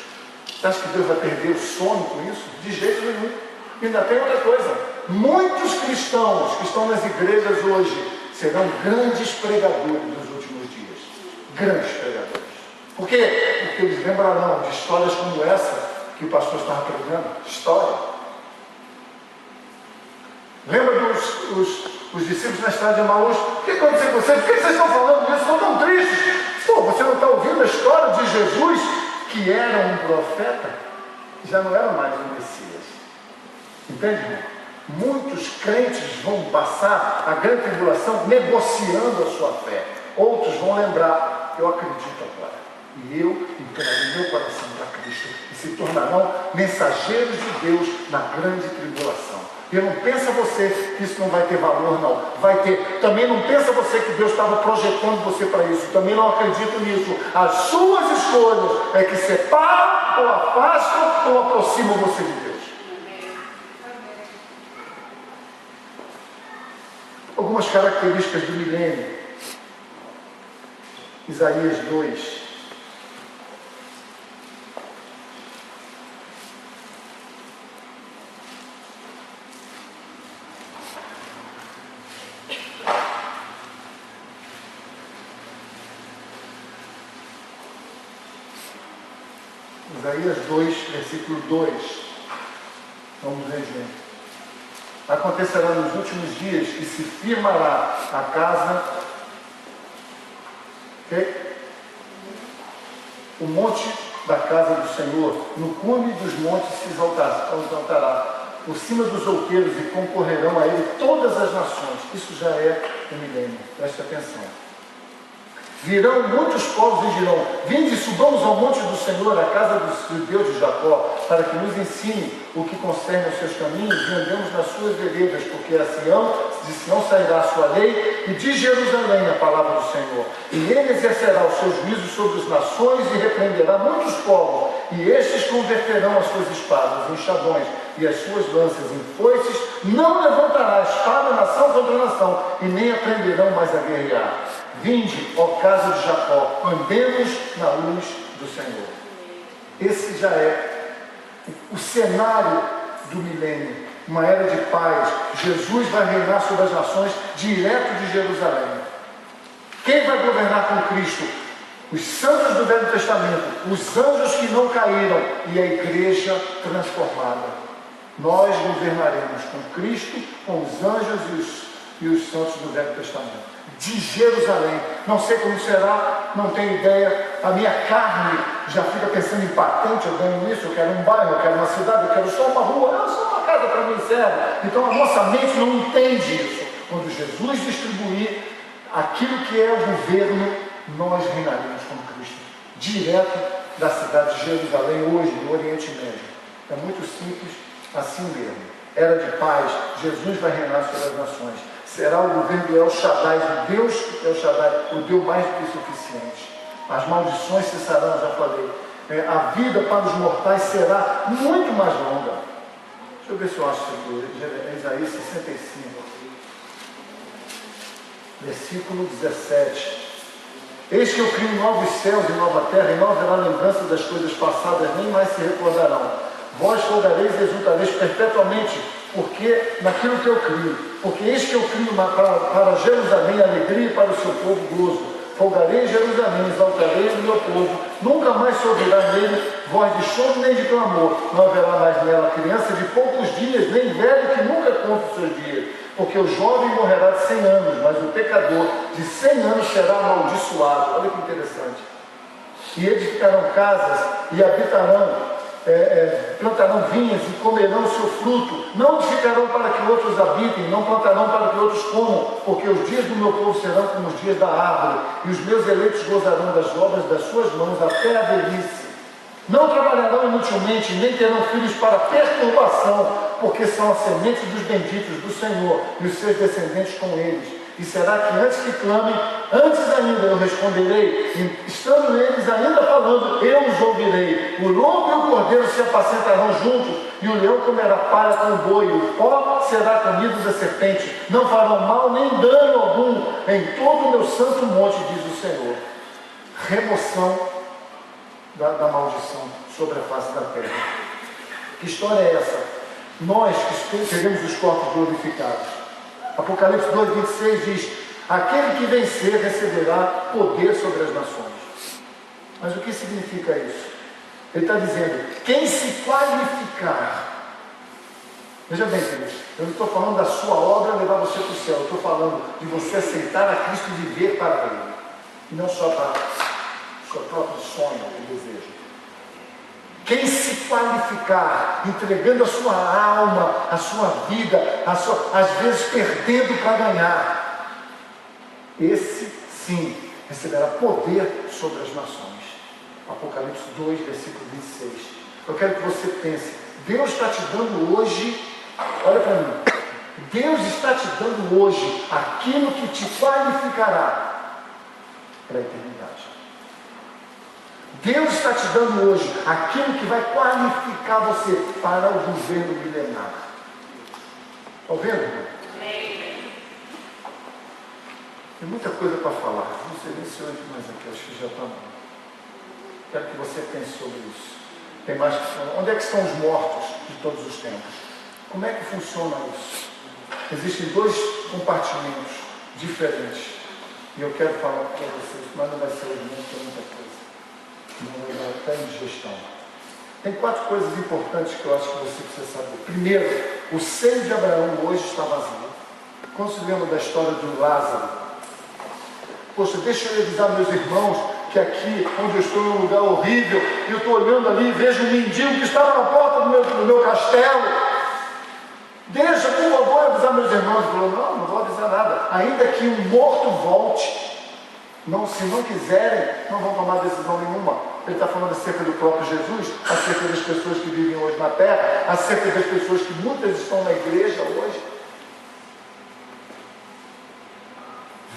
Você acha que Deus vai perder o sono com isso? De jeito nenhum. E ainda tem outra coisa. Muitos cristãos que estão nas igrejas hoje serão grandes pregadores dos últimos dias. Grandes pregadores. Por quê? Porque eles lembrarão de histórias como essa que o pastor estava pregando? História. Lembra os discípulos na estrada de Emaús? O que aconteceu com vocês? Por que vocês estão falando disso? Estão tão tristes. Pô, você não está ouvindo a história de Jesus, que era um profeta? Já não era mais um Messias. Entende, irmão? Muitos crentes vão passar a grande tribulação negociando a sua fé. Outros vão lembrar, eu acredito agora. E eu entregarei meu coração para Cristo. E se tornarão mensageiros de Deus na grande tribulação. E não pensa você que isso não vai ter valor, não. Vai ter. Também não pensa você que Deus estava projetando você para isso. Também não acredito nisso. As suas escolhas é que separam, ou afastam, ou aproximam você de Deus. Algumas características do milênio. Isaías 2. Isaías 2, versículo 2. Vamos ver junto. Acontecerá nos últimos dias que se firmará a casa, o monte da casa do Senhor, no cume dos montes se exaltará, por cima dos outeiros, e concorrerão a ele todas as nações. Isso já é o milênio, preste atenção. Virão muitos povos e dirão: vinde, subamos ao monte do Senhor, a casa do Deus de Jacó, para que nos ensine o que concerne aos seus caminhos e andemos nas suas veredas, porque de Sião sairá a sua lei, e de Jerusalém a palavra do Senhor. E ele exercerá os seus juízos sobre as nações e repreenderá muitos povos, e estes converterão as suas espadas em chavões e as suas lanças em foices. Não levantará espada nação contra nação, e nem aprenderão mais a guerrear. Vinde, ó casa de Jacó, andemos na luz do Senhor. Esse já é o cenário do milênio, uma era de paz. Jesus vai reinar sobre as nações direto de Jerusalém. Quem vai governar com Cristo? Os santos do Velho Testamento, os anjos que não caíram e a igreja transformada. Nós governaremos com Cristo, com os anjos e os santos do Velho Testamento. De Jerusalém, não sei como será, não tenho ideia. A minha carne já fica pensando em patente, eu ganho isso, eu quero um bairro, eu quero uma cidade, eu quero só uma rua, só uma casa para mim serve. Então a nossa mente não entende isso. Quando Jesus distribuir aquilo que é o governo, nós reinaremos com Cristo, direto da cidade de Jerusalém, hoje, no Oriente Médio. É muito simples, assim mesmo. Era de paz, Jesus vai reinar sobre as nações. Será o governo do El Shaddai, o Deus El Shaddai, o Deus mais do que suficiente. As maldições cessarão, já falei. A vida para os mortais será muito mais longa. Deixa eu ver se eu acho isso aqui. Isaías 65, versículo 17. Eis que eu crio novos céus e nova terra, e não haverá lembrança das coisas passadas, nem mais se recordarão. Vós folgareis e exultareis perpetuamente, porque naquilo que eu crio. Porque eis que eu crio para Jerusalém alegria e para o seu povo gozo. Folgarei em Jerusalém, exaltarei o meu povo. Nunca mais se ouvirá nele voz de choro nem de clamor. Não haverá mais nela criança de poucos dias, nem velho que nunca conta os seus dias. Porque o jovem morrerá de 100 anos, mas o pecador de 100 anos será amaldiçoado. Olha que interessante. E edificarão casas e habitarão, plantarão vinhas e comerão o seu fruto. Não edificarão para que outros habitem, não plantarão para que outros comam, porque os dias do meu povo serão como os dias da árvore, e os meus eleitos gozarão das obras das suas mãos até a velhice. Não trabalharão inutilmente, nem terão filhos para perturbação, porque são a semente dos benditos do Senhor, e os seus descendentes com eles. E será que antes que clamem, antes ainda eu responderei, e estando eles ainda falando, eu os ouvirei. O lobo e o cordeiro se apacentarão juntos, e o leão comerá palha com o boi, e o pó será comido da serpente. Não farão mal nem dano algum em todo o meu santo monte, diz o Senhor. Remoção da maldição sobre a face da terra. Que história é essa? Nós que teremos os corpos glorificados. Apocalipse 2:26 diz: aquele que vencer receberá poder sobre as nações. Mas o que significa isso? Ele está dizendo, quem se qualificar. Veja bem, queridos, eu não estou falando da sua obra levar você para o céu, eu estou falando de você aceitar a Cristo e viver para Ele, e não só para o seu próprio sonho e desejo. Quem se qualificar, entregando a sua alma, a sua vida, às vezes perdendo para ganhar, esse sim receberá poder sobre as nações. Apocalipse 2, versículo 26. Eu quero que você pense, Deus está te dando hoje, olha para mim, Deus está te dando hoje aquilo que te qualificará para a eternidade. Deus está te dando hoje aquilo que vai qualificar você para o governo milenar. Está vendo, irmão? Tem muita coisa para falar. Não sei nem se hoje, mas aqui acho que já está bom. Quero que você pense sobre isso. Tem mais que falar. Onde é que estão os mortos de todos os tempos? Como é que funciona isso? Existem dois compartimentos diferentes. E eu quero falar para vocês, mas não vai ser hoje, não tem muita coisa. Não vai dar até indigestão. Tem 4 coisas importantes que eu acho que você precisa saber. Primeiro, o seio de Abraão hoje está vazio. Quando se lembra da história de Lázaro? Poxa, deixa eu avisar meus irmãos que aqui, onde eu estou, é um lugar horrível, e eu estou olhando ali e vejo um mendigo que estava na porta do meu castelo. Deixa, por favor, avisar meus irmãos. Ele falou, não vou avisar nada. Ainda que um morto volte, se não quiserem, não vão tomar decisão nenhuma. Ele está falando acerca do próprio Jesus, acerca das pessoas que vivem hoje na terra, acerca das pessoas que muitas estão na igreja hoje.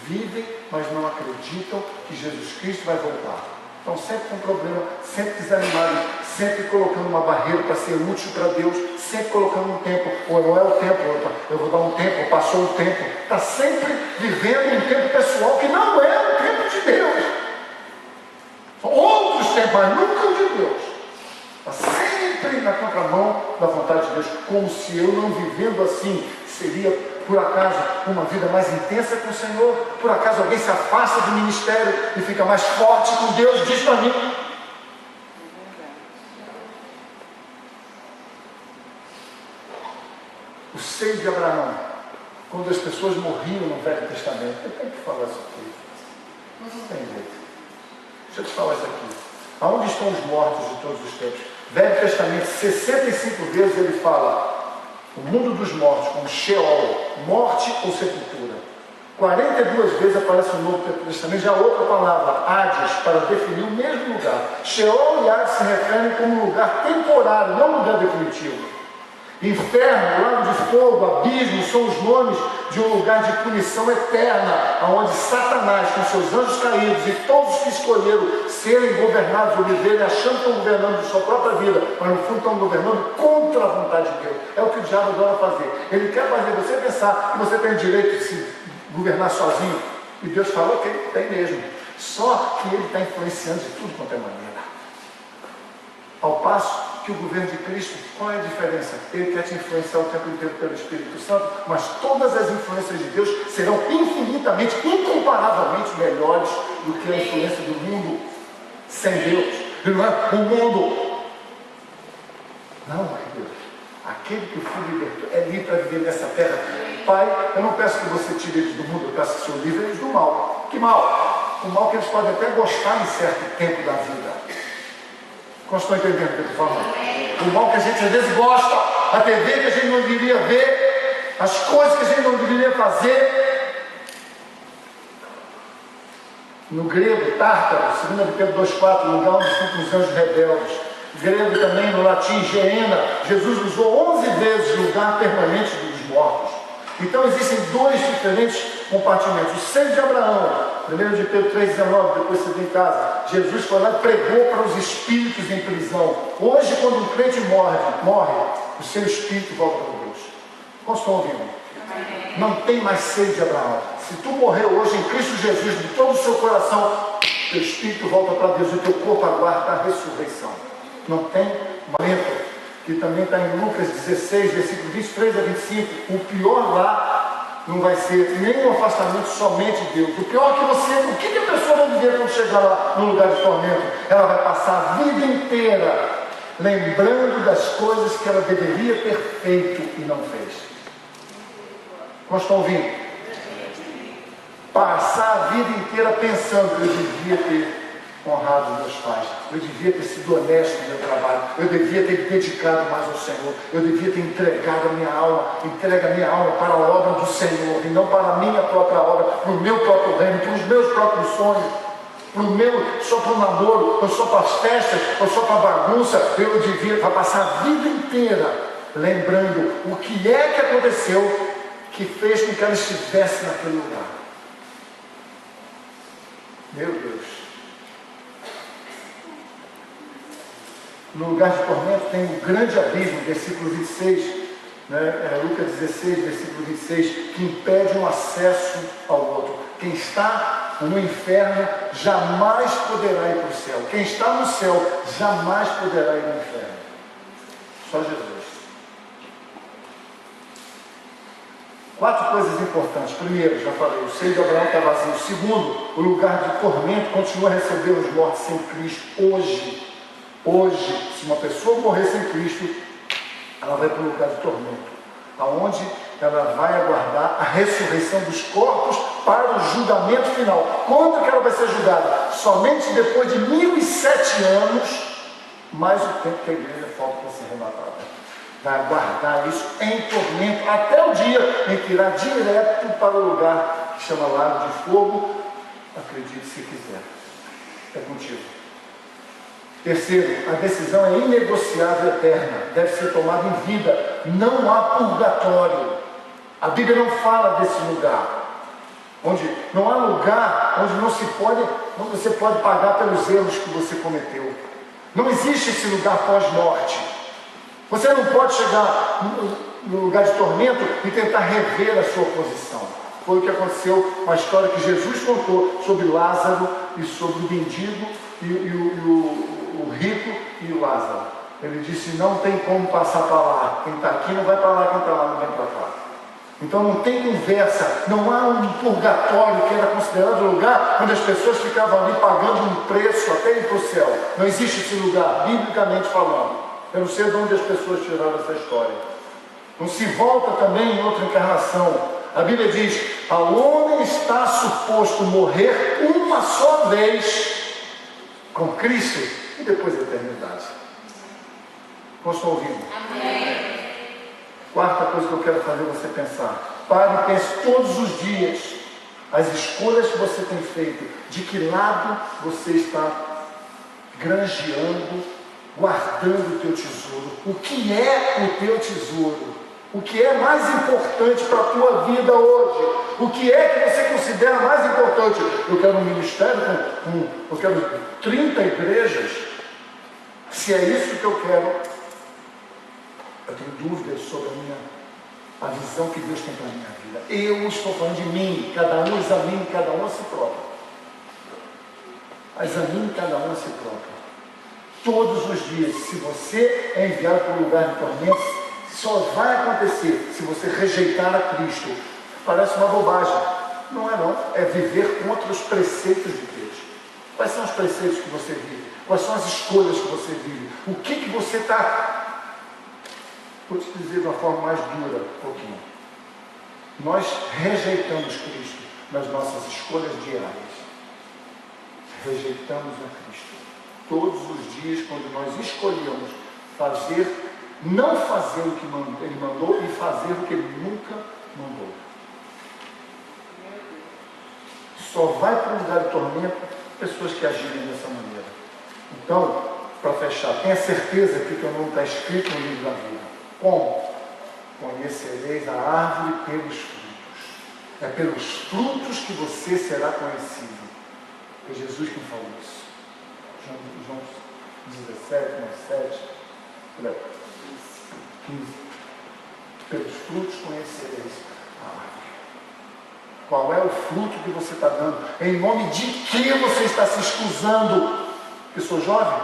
Vivem, mas não acreditam que Jesus Cristo vai voltar. Estão sempre com problema, sempre desanimados, sempre colocando uma barreira para ser útil para Deus, sempre colocando um tempo, ou não é o tempo, eu vou dar um tempo, passou o tempo. Está sempre vivendo um tempo pessoal que não é o tempo de Deus. São outros tempos, mas nunca o de Deus. Está sempre na contramão da vontade de Deus, como se eu não vivendo assim seria, por acaso, uma vida mais intensa com o Senhor. Por acaso alguém se afasta do ministério e fica mais forte com Deus, diz para mim. O seio de Abraão, quando as pessoas morriam no Velho Testamento, eu tenho que falar isso aqui, mas não tem jeito. Deixa eu te falar isso aqui. Aonde estão os mortos de todos os tempos? Velho Testamento, 65 vezes ele fala o mundo dos mortos, como Sheol, morte ou sepultura. 42 vezes aparece no Novo Testamento já outra palavra, Hades, para definir o mesmo lugar. Sheol e Hades se referem como lugar temporário, não lugar definitivo. Inferno, lago de fogo, abismo, são os nomes de um lugar de punição eterna, onde Satanás, com seus anjos caídos e todos que escolheram serem governados ou viverem achando que estão governando de sua própria vida, mas no fundo estão governando contra a vontade de Deus. É o que o diabo adora fazer. Ele quer fazer você pensar que você tem o direito de se governar sozinho. E Deus fala, ok, tem mesmo. Só que ele está influenciando de tudo quanto é maneira. Ao passo que o governo de Cristo, qual é a diferença? Ele quer te influenciar o tempo inteiro pelo Espírito Santo, mas todas as influências de Deus serão infinitamente, incomparavelmente melhores do que a influência do mundo sem Deus. E não é o mundo. Não, Deus. Aquele que o Filho libertou é livre para viver nessa terra. Pai, eu não peço que você tire eles do mundo, eu peço que o Senhor livre eles do mal. Que mal? O mal que eles podem até gostar em certo tempo da vida. Como estão entendendo o que eu estou falando? O mal que a gente às vezes gosta, a TV que a gente não deveria ver, as coisas que a gente não deveria fazer. No grego, Tártaro, 2 Pedro 2,4, lugar onde ficam os anjos rebeldes. Grego também, no latim, Geena. Jesus usou 11 vezes lugar permanente dos mortos. Então existem 2 diferentes compartimentos. O seio de Abraão, 1 de Pedro 3,19, depois você vem em casa. Jesus foi lá e pregou para os espíritos em prisão. Hoje, quando um crente morre, o seu espírito volta para Deus. Como estão ouvindo? Não tem mais seio de Abraão. Se tu morrer hoje em Cristo Jesus, de todo o seu coração, teu espírito volta para Deus e o teu corpo aguarda a ressurreição. Não tem momento. Que também está em Lucas 16, versículo 23 a 25, o pior lá não vai ser nenhum afastamento somente de Deus. O pior é que o que a pessoa vai viver quando chegar lá no lugar de tormento? Ela vai passar a vida inteira lembrando das coisas que ela deveria ter feito e não fez. Nós estão ouvindo? Passar a vida inteira pensando que eu devia ter honrado meus pais, eu devia ter sido honesto no meu trabalho, eu devia ter me dedicado mais ao Senhor, eu devia ter entregado a minha alma, entregue a minha alma para a obra do Senhor, e não para a minha própria obra, para o meu próprio reino, para os meus próprios sonhos, só para o namoro, ou só para as festas, ou só para a bagunça. Eu devia passar a vida inteira lembrando o que é que aconteceu que fez com que ela estivesse naquele lugar. Meu Deus. No lugar de tormento tem um grande abismo, versículo 26, Lucas 16, versículo 26, que impede um acesso ao outro. Quem está no inferno jamais poderá ir para o céu. Quem está no céu jamais poderá ir no inferno. Só Jesus. 4 coisas importantes. Primeiro, já falei, o seio de Abraão está vazio. Segundo, o lugar de tormento continua a receber os mortos sem Cristo hoje. Hoje, se uma pessoa morrer sem Cristo, ela vai para o lugar de tormento, aonde ela vai aguardar a ressurreição dos corpos para o julgamento final. Quando que ela vai ser julgada? Somente depois de 1007 anos, mais o tempo que a igreja falta para ser arrebatada. Vai aguardar isso em tormento, até o dia em que irá direto para o lugar que chama lago de fogo. Acredite se quiser. É contigo. Terceiro, a decisão é inegociável e eterna, deve ser tomada em vida, não há purgatório. A Bíblia não fala desse lugar, onde não há lugar onde onde você pode pagar pelos erros que você cometeu. Não existe esse lugar pós-morte. Você não pode chegar no lugar de tormento e tentar rever a sua posição. Foi o que aconteceu com a história que Jesus contou sobre Lázaro e sobre o mendigo o rico e o Lázaro. Ele disse, não tem como passar para lá. Quem está aqui não vai para lá, quem está lá não vem para cá. Então não tem conversa, não há um purgatório que era considerado um lugar onde as pessoas ficavam ali pagando um preço até ir para o céu. Não existe esse lugar, biblicamente falando. Eu não sei de onde as pessoas tiraram essa história. Não se volta também em outra encarnação. A Bíblia diz, ao homem está suposto morrer uma só vez com Cristo e depois a eternidade. Como estão ouvindo? Amém. Quarta coisa que eu quero fazer você pensar. Pare e pense todos os dias as escolhas que você tem feito, de que lado você está granjeando, guardando o teu tesouro. O que é o teu tesouro? O que é mais importante para a tua vida hoje? O que é que você considera mais importante? Eu quero um ministério eu quero 30 igrejas. Se é isso que eu quero, eu tenho dúvidas sobre a visão que Deus tem para a minha vida. Eu estou falando de mim, cada um examine cada um a si próprio. Examine cada um a si próprio. Todos os dias, se você é enviado para um lugar de tormento, só vai acontecer se você rejeitar a Cristo. Parece uma bobagem. Não é não. É viver contra os preceitos de Deus. Quais são os preceitos que você vive? Quais são as escolhas que você vive? O que você está... Vou te dizer de uma forma mais dura um pouquinho. Nós rejeitamos Cristo nas nossas escolhas diárias. Rejeitamos a Cristo. Todos os dias, quando nós escolhemos não fazer o que Ele mandou e fazer o que Ele nunca mandou. Só vai para um lugar de tormento pessoas que agirem dessa maneira. Então, para fechar, tenha certeza que o teu nome está escrito no livro da vida. Como? Conhecereis a árvore pelos frutos. É pelos frutos que você será conhecido. Foi Jesus quem falou isso. João 17, 7, 15. Pelos frutos conhecereis a árvore. Qual é o fruto que você está dando? Em nome de que você está se excusando? Eu sou jovem?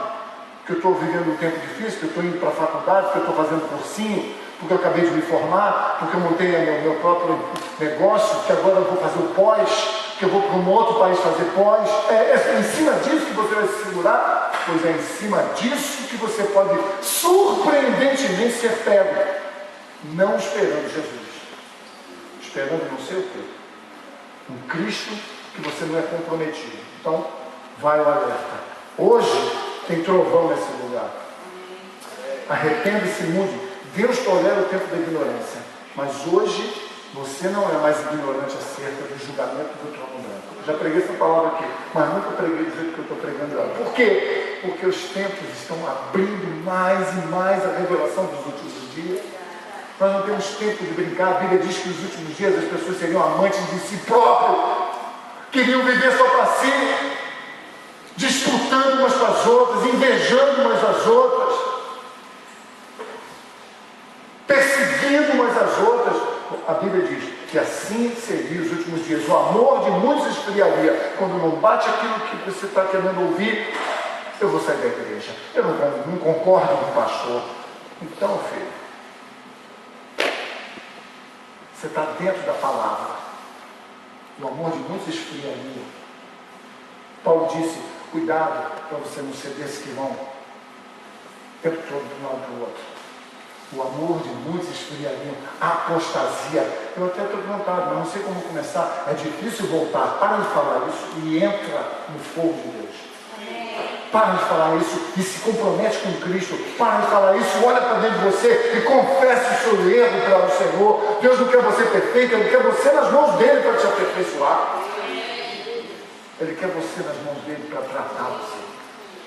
porque eu estou vivendo um tempo difícil, porque eu estou indo para a faculdade, porque eu estou fazendo cursinho, porque eu acabei de me formar, porque eu montei meu próprio negócio, que agora eu vou fazer o pós, que eu vou para um outro país fazer pós. É em cima disso que você vai se segurar? Pois é em cima disso que você pode surpreendentemente ser pego, não esperando Jesus, esperando não sei o quê, um Cristo que você não é comprometido. Então, vai o alerta. Hoje tem trovão nesse lugar. Arrependa-se, mude. Deus tolera o tempo da ignorância, mas hoje você não é mais ignorante acerca do julgamento do trono branco. Eu já preguei essa palavra aqui, mas nunca preguei do jeito que eu estou pregando ela. Por quê? Porque os tempos estão abrindo mais e mais a revelação dos últimos dias. Nós não temos tempo de brincar. A Bíblia diz que nos últimos dias as pessoas seriam amantes de si próprios, queriam viver só para si, disputando umas com as outras, invejando umas às outras, perseguindo umas às outras. A Bíblia diz que assim seria os últimos dias. O amor de muitos esfriaria. Quando não bate aquilo que você está querendo ouvir, eu vou sair da igreja, eu não concordo com o pastor. Então, filho, você está dentro da palavra. O amor de muitos esfriaria. Paulo disse, cuidado para você não ser desses que vão o tempo todo de um lado para o outro. O amor de muitos esfriaria, a apostasia. Eu até estou vontade, mas não sei como começar. É difícil voltar. Para de falar isso e entra no fogo de Deus. Para de falar isso e se compromete com Cristo. Para de falar isso, olha para dentro de você e confesse o seu erro para o Senhor. Deus não quer você perfeito, Ele quer você nas mãos dEle para te aperfeiçoar. Ele quer você nas mãos dEle para tratar você.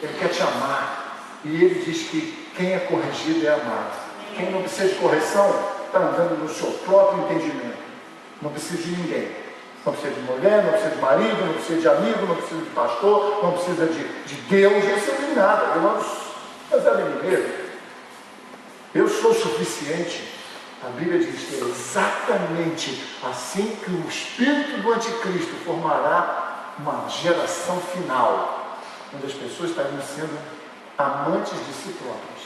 Ele quer te amar. E Ele diz que quem é corrigido é amado. Quem não precisa de correção está andando no seu próprio entendimento. Não precisa de ninguém. Não precisa de mulher, não precisa de marido, não precisa de amigo, não precisa de pastor, não precisa de Deus, não precisa de nada. Mas é de mim mesmo. Eu sou suficiente. A Bíblia diz que é exatamente assim que o espírito do anticristo formará uma geração final, onde as pessoas estariam sendo amantes de si próprias.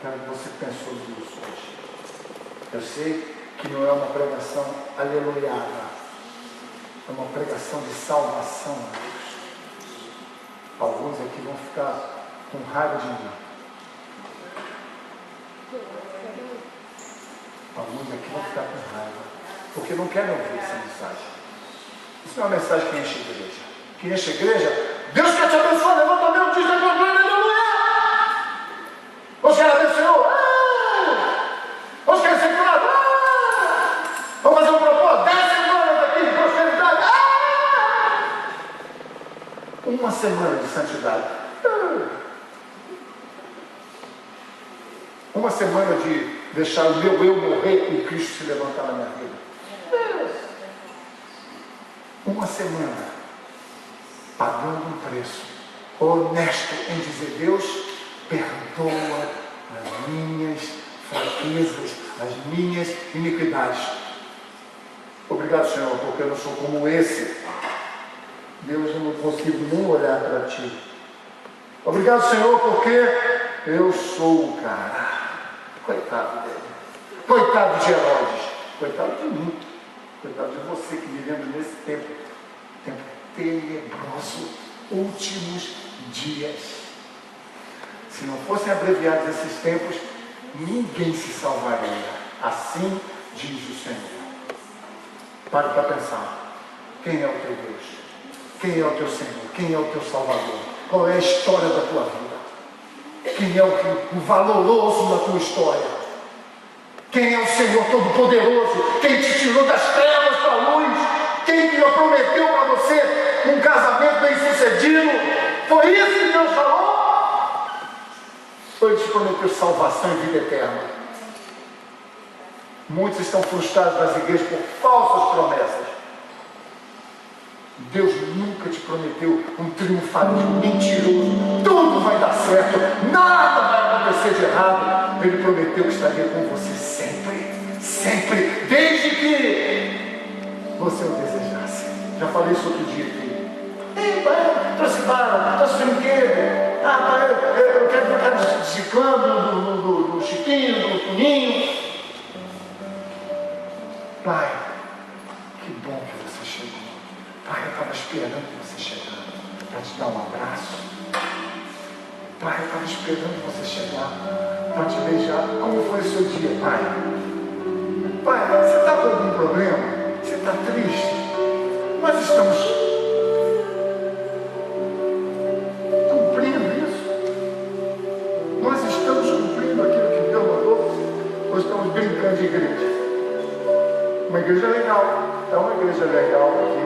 Quero que você pense sobre isso hoje. Eu sei que não é uma pregação aleluiada, é uma pregação de salvação a Deus. Alguns aqui vão ficar com raiva de mim. Alguns aqui vão ficar com raiva, porque não querem ouvir essa mensagem. Isso não é uma mensagem que enche a igreja. Que enche a igreja, Deus quer te abençoar, levanta a mão, diz a tua glória, aleluia! Vamos querer ver o Senhor? Vamos querer ser curado? Vamos fazer um propósito? 10 semanas aqui de prosperidade. Uma semana de santidade. Uma semana de deixar o meu eu morrer e Cristo se levantar na minha vida. Uma semana pagando um preço honesto em dizer, Deus, perdoa as minhas fraquezas, as minhas iniquidades. Obrigado, Senhor, porque eu não sou como esse. Deus, eu não consigo nem olhar para Ti. Obrigado, Senhor, porque eu sou o cara. Coitado dele. Coitado de Herodes. Coitado de mim. Coitado de você que vivemos nesse tempo tenebroso, últimos dias. Se não fossem abreviados esses tempos, ninguém se salvaria. Assim diz o Senhor. Pare para pensar. Quem é o teu Deus? Quem é o teu Senhor? Quem é o teu Salvador? Qual é a história da tua vida? Quem é o valoroso na tua história? Quem é o Senhor Todo-Poderoso? Quem te tirou das trevas para a luz? Quem te prometeu para você um casamento bem sucedido? Foi isso que Deus falou? Foi Ele te prometeu salvação e vida eterna. Muitos estão frustrados nas igrejas por falsas promessas. Deus nunca te prometeu um triunfalismo mentiroso. Tudo vai dar certo, nada vai acontecer de errado. Ele prometeu que estaria com você sempre, sempre, desde que você o desejasse. Já falei isso outro dia aqui. trouxe bala, trouxe brinquedo. Ah, pai, eu quero brincar de ciclano, do Chiquinho, do Toninho. Pai, que bom que você chegou. Pai, eu estava esperando você chegar para te dar um abraço. Pai, eu estava esperando você chegar para te beijar. Como foi o seu dia, pai? Pai, você está com algum problema? Você está triste? Nós estamos cumprindo isso. Nós estamos cumprindo aquilo que Deus mandou. Ou estamos brincando de igreja? Uma igreja legal. É uma igreja legal aqui.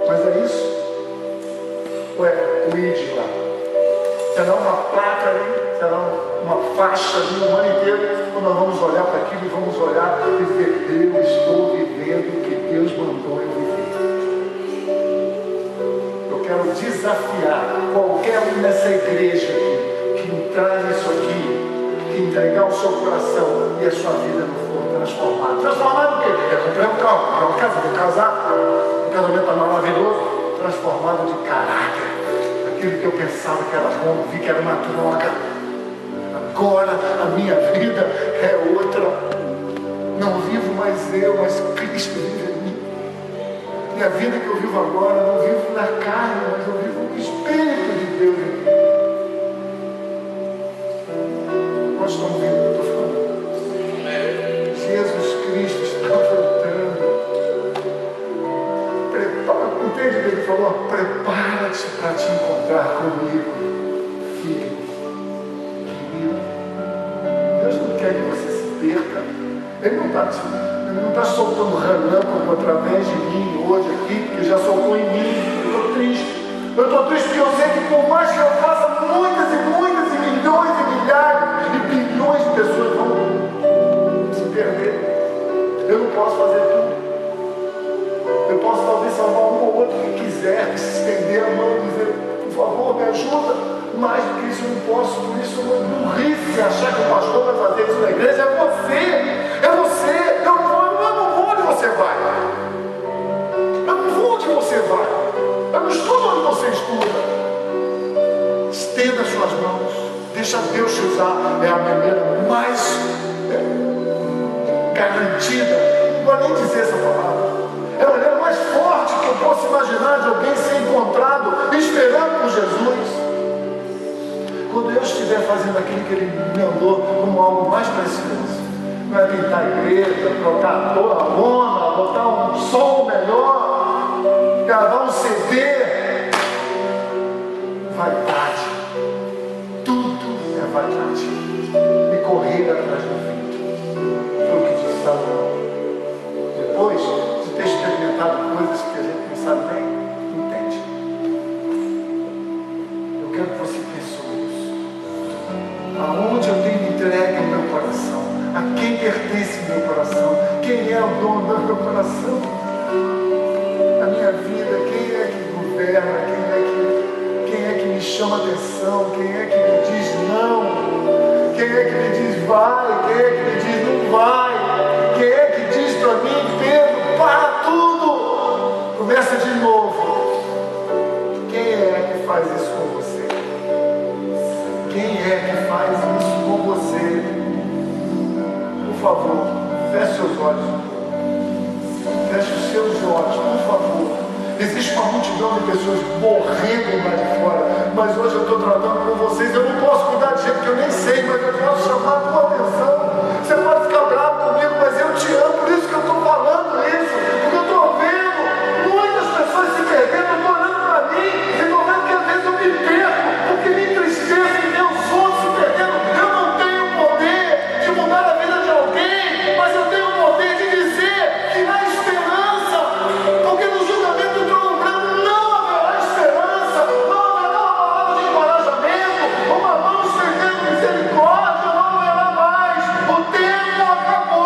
Mas é isso? Ou é o ID lá? Será uma placa ali? Será uma faixa ali o ano inteiro? Ou nós vamos olhar para aquilo e vamos olhar e dizer: eu estou vivendo o que Deus mandou eu viver. Eu quero desafiar qualquer um nessa igreja que entrar nisso aqui, que entregar o seu coração e a sua vida não for transformada. Transformado o quê? É comprar um carro, comprar uma casa, vou casar, um casamento maravilhoso. Transformado de caráter. Aquilo que eu pensava que era bom, vi que era uma droga. Agora a minha vida é outra. Não vivo mais eu, mas Cristo vive em mim. Minha vida que eu vivo agora, não vivo na carne, mas eu vivo no Espírito de Deus em mim. Nós estamos vendo o que eu estou falando. Jesus Cristo está voltando. Entende o que ele falou? Prepara-te para te encontrar comigo, filho querido. Deus não quer que você se perca. Ele não está soltando relâmpago através de mim hoje aqui, porque já soltou em mim. Eu estou triste. Eu estou triste porque eu sei que por mais que eu faça muitas e muitas e milhões e milhares e bilhões de pessoas vão se perder. Eu não posso fazer tudo. Eu posso talvez salvar um ou outro que quiser, que se estender a mão e dizer: por favor, me ajuda. Mais do que isso eu não posso. Por isso eu não burrice achar que o pastor vai fazer isso na igreja. É você. É você. Eu não vou onde você vai. Eu não vou onde você vai. Eu não estudo onde você estuda. Estenda as suas mãos. Deixa Deus te usar. É a maneira mais garantida. Não vou nem dizer essa palavra. É a maneira mais forte que eu posso imaginar de alguém ser encontrado esperando por Jesus. Quando eu estiver fazendo aquilo que Ele me mandou como algo mais precioso, não é pintar a igreja, trocar a lona, botar um som melhor, gravar um CD. Vaidade. Tudo é vaidade. E correr atrás do fim. Foi o que disse Salomão. Depois de ter experimentado coisas que a gente não sabe nem, entende. Eu quero que você pense sobre isso. Aonde eu tenho entregue o meu coração? A quem pertence o meu coração? Quem é o dono do meu coração? A minha vida, quem é que governa? Quem é que me chama atenção? Quem é que me diz não? Quem é que me diz vai? Quem é que me diz não vai? Quem é que diz para mim: Pedro, para tudo, começa de novo? Quem é que faz isso com você? Quem é que faz isso com você? Por favor, feche seus olhos. Feche os seus olhos, por favor. Existe uma multidão de pessoas morrendo lá de fora, mas hoje eu estou tratando com vocês. Eu não posso cuidar de jeito que eu nem sei, mas eu posso chamar a tua atenção. Você pode ficar bravo comigo, mas eu te amo, por isso que eu estou falando isso. Porque eu estou vendo muitas pessoas se perdendo, eu estou olhando para mim e estou vendo que às vezes eu me perco, porque me entristeço em ver os outros se perdendo. Eu não tenho o poder de mudar a vida de alguém, mas eu tenho o poder de dizer que há esperança, porque no julgamento do trono branco não haverá esperança, não haverá uma palavra de encorajamento, uma mão estendendo misericórdia, não haverá mais. O tempo acabou.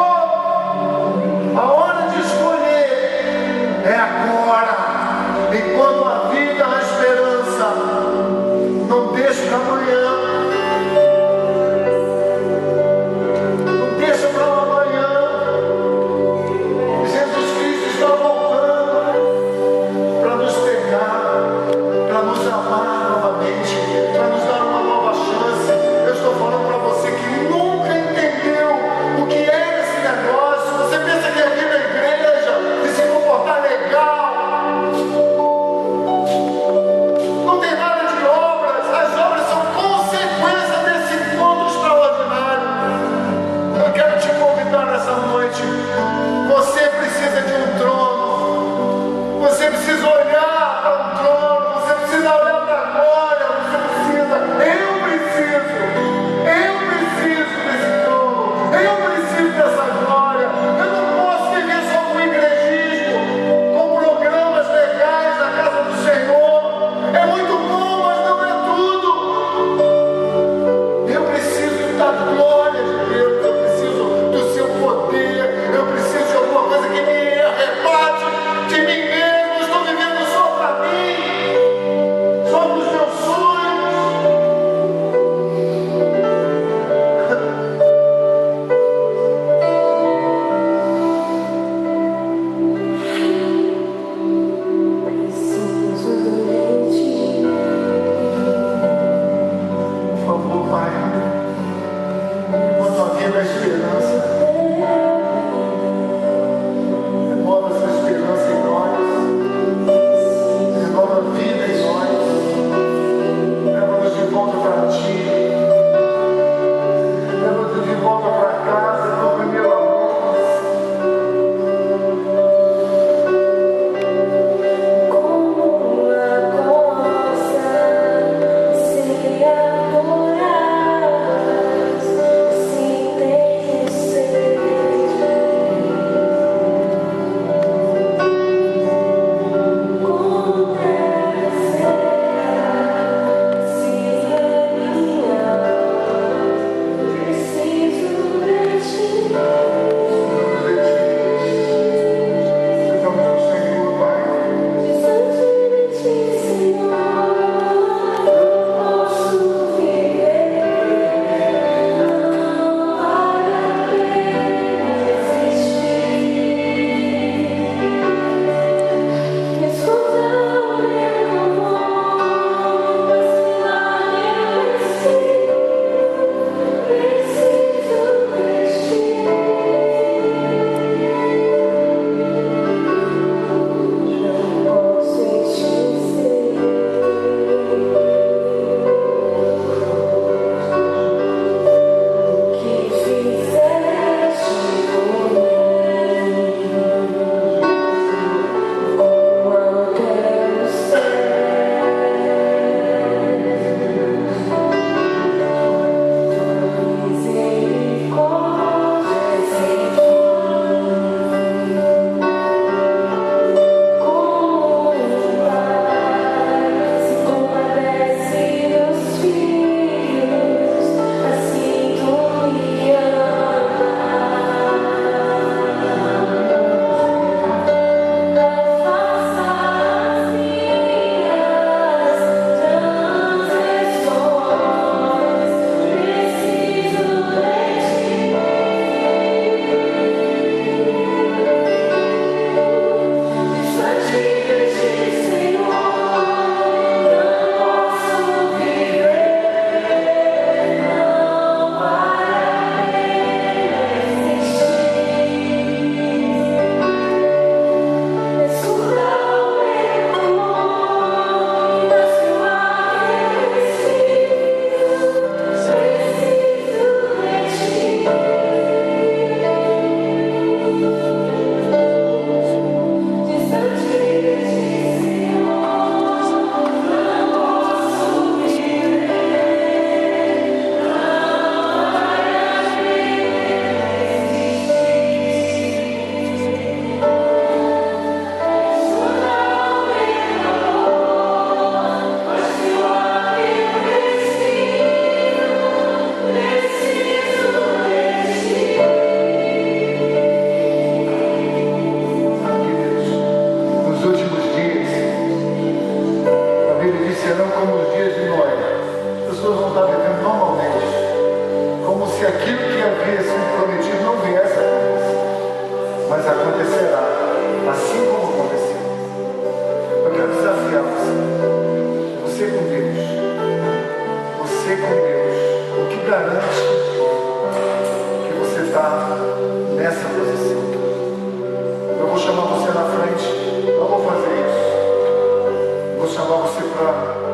chamar você para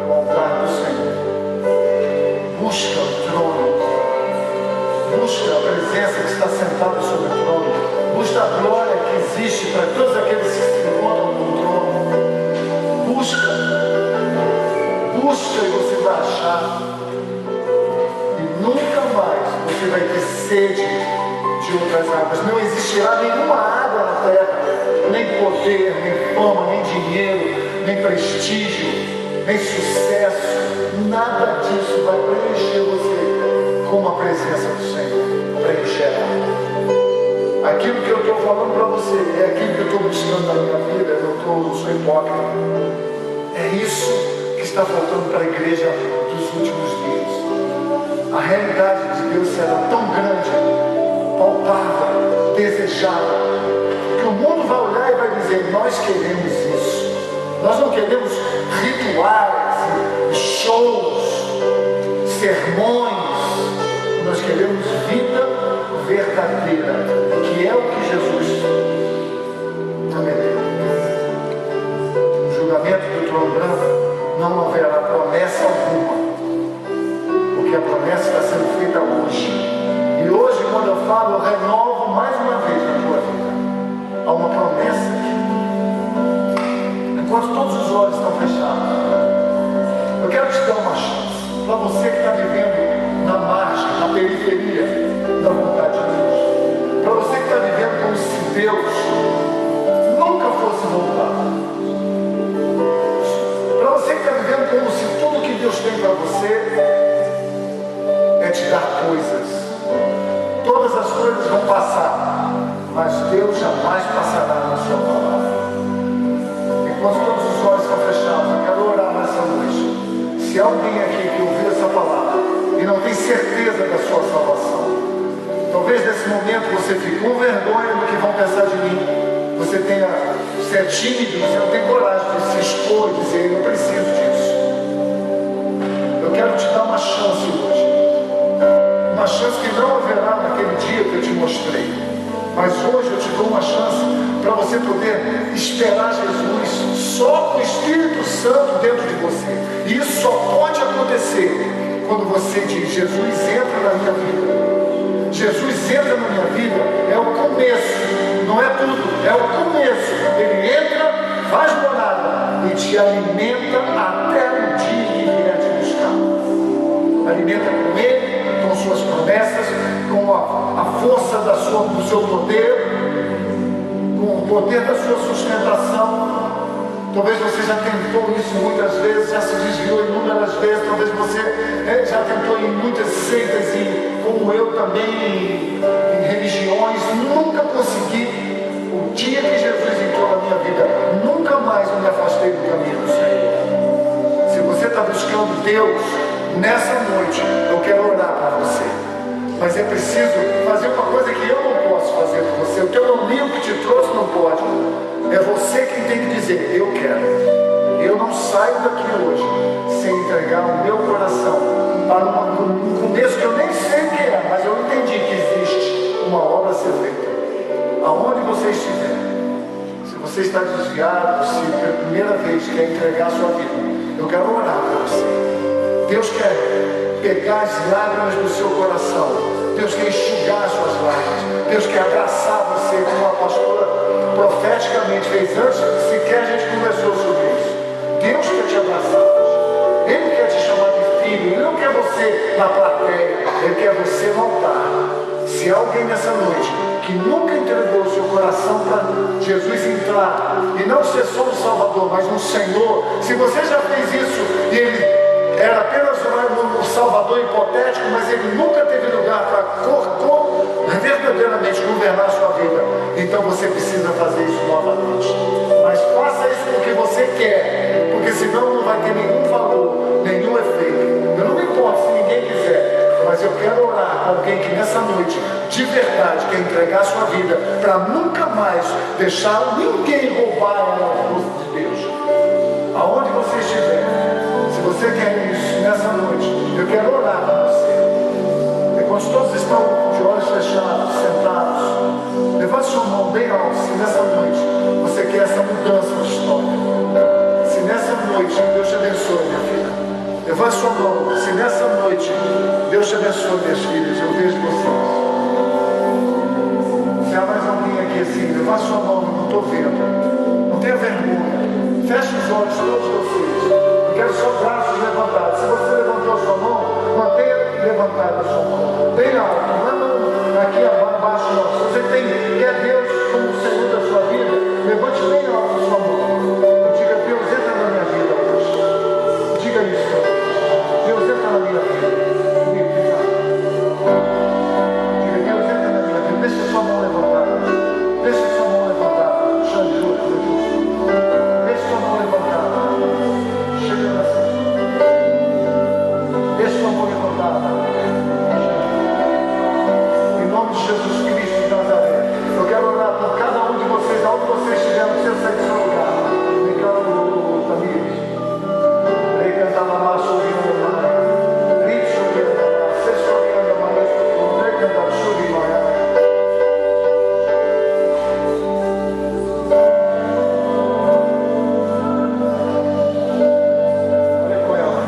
o altar do Senhor. Busca o trono. Busca a presença que está sentada sobre o trono. Busca a glória que existe para todos aqueles que se encontram no trono. Busca e você vai achar. E nunca mais você vai ter sede de outras águas. Não existirá nenhuma água na terra, nem poder, nem fama, nem dinheiro, nem prestígio, nem sucesso. Nada disso vai preencher você como a presença do Senhor preencherá. Aquilo que eu estou falando para você é aquilo que eu estou buscando na minha vida. Eu não sou hipócrita. É isso que está faltando para a igreja dos últimos dias. A realidade de Deus será tão grande, palpável, desejável, que o mundo vai olhar e vai dizer: nós queremos isso. Nós não queremos rituais, shows, sermões. Nós queremos vida verdadeira, que é o que Jesus prometeu. No julgamento do trono branco não haverá promessa alguma, porque a promessa está sendo feita hoje. E hoje, quando eu falo, eu renovo mais uma vez na tua vida. Há uma promessa aqui. Enquanto todos os olhos estão fechados, eu quero te dar uma chance. Para você que está vivendo na margem, na periferia da vontade de Deus. Para você que está vivendo como se Deus nunca fosse voltar. Para você que está vivendo como se tudo que Deus tem para você é te dar coisas. Todas as coisas vão passar, mas Deus jamais passará na sua palavra. Enquanto todos os olhos estão fechados, eu quero orar nessa noite. Se há alguém aqui que ouviu essa palavra e não tem certeza da sua salvação, talvez nesse momento você fique com vergonha do que vão pensar de mim. Você é tímido, você não tem coragem de se expor e dizer: eu preciso disso. Eu quero te dar uma chance hoje. Uma chance que não haverá naquele dia que eu te mostrei. Mas hoje eu te dou uma chance para você poder esperar Jesus só com o Espírito Santo dentro de você. E isso só pode acontecer quando você diz: Jesus, entra na minha vida. Jesus entra na minha vida, é o começo, não é tudo, é o começo. Ele entra, faz morada e te alimenta até o dia que vier te buscar. Alimenta com Ele, com suas promessas, com a força do seu poder, com o poder da sua sustentação. Talvez você já tentou isso muitas vezes, já se desviou inúmeras vezes. Talvez você já tentou em muitas seitas, e como eu também, em religiões. Nunca consegui. O dia que Jesus entrou na minha vida, nunca mais eu me afastei do caminho do Senhor. Se você está buscando Deus, nessa noite eu quero orar para você. Mas é preciso fazer uma coisa que eu não posso fazer por você. O teu amigo que te trouxe não pode. É você quem tem que dizer: eu quero. Eu não saio daqui hoje sem entregar o meu coração para um começo que eu nem sei o que é, mas eu entendi que existe uma obra a ser feita. Aonde você estiver, se você está desviado, se pela primeira vez quer entregar a sua vida, eu quero orar para você. Deus quer pegar as lágrimas do seu coração. Deus quer enxugar as suas lágrimas. Deus quer abraçar você, como a pastora profeticamente fez antes sequer a gente conversou sobre isso. Deus quer te abraçar hoje. Ele quer te chamar de filho. Ele não quer você na plateia, Ele quer você no altar. Se há alguém nessa noite que nunca entregou o seu coração para Jesus entrar e não ser só um Salvador, mas um Senhor, se você já fez isso e Ele era apenas um Salvador hipotético, mas Ele nunca teve lugar para verdadeiramente governar a sua vida, então você precisa fazer isso novamente. Mas faça isso porque você quer, porque senão não vai ter nenhum valor, nenhum efeito. Eu não me importo se ninguém quiser, mas eu quero orar com alguém que nessa noite, de verdade, quer entregar a sua vida para nunca mais deixar ninguém roubar a força de Deus. Aonde você estiver, se você quer isso nessa noite, eu quero orar com você. Enquanto todos estão de olhos fechados, sentados, levante sua mão bem alto. Se nessa noite você quer essa mudança de história, se nessa noite Levante sua mão. Se nessa noite Deus te abençoe, minhas filhas, eu vejo vocês. Se há mais alguém aqui assim, levante sua mão, eu não estou vendo. Não tenha vergonha. Feche os olhos, todos vocês. Eu quero só braços levantados. Se você levantou a sua mão, mantenha levantada a sua mão. Bem alto, não aqui abaixo, não. Se você quer Deus como o Senhor da sua vida, levante bem alto a sua mão. Diga, Deus, entra na minha vida hoje. Diga isso. Deus, entra na minha vida. Diga, Deus, entra na minha vida. Deixa a sua mão levantada. Deixa a sua mão levantada. Xande, deixa a sua mão levantada. Chega nessa. Deixa a sua mão levantada. Em nome de Jesus Cristo de Nazaré, eu quero orar por cada um de vocês, aonde vocês estiverem, não precisa sair do seu lugar. Vem cá, Tamires. Aí cantava mais sobre o mar. Rite sobre o mar. Seja sobre o mar. Vem cantar sobre o mar. Olha com ela.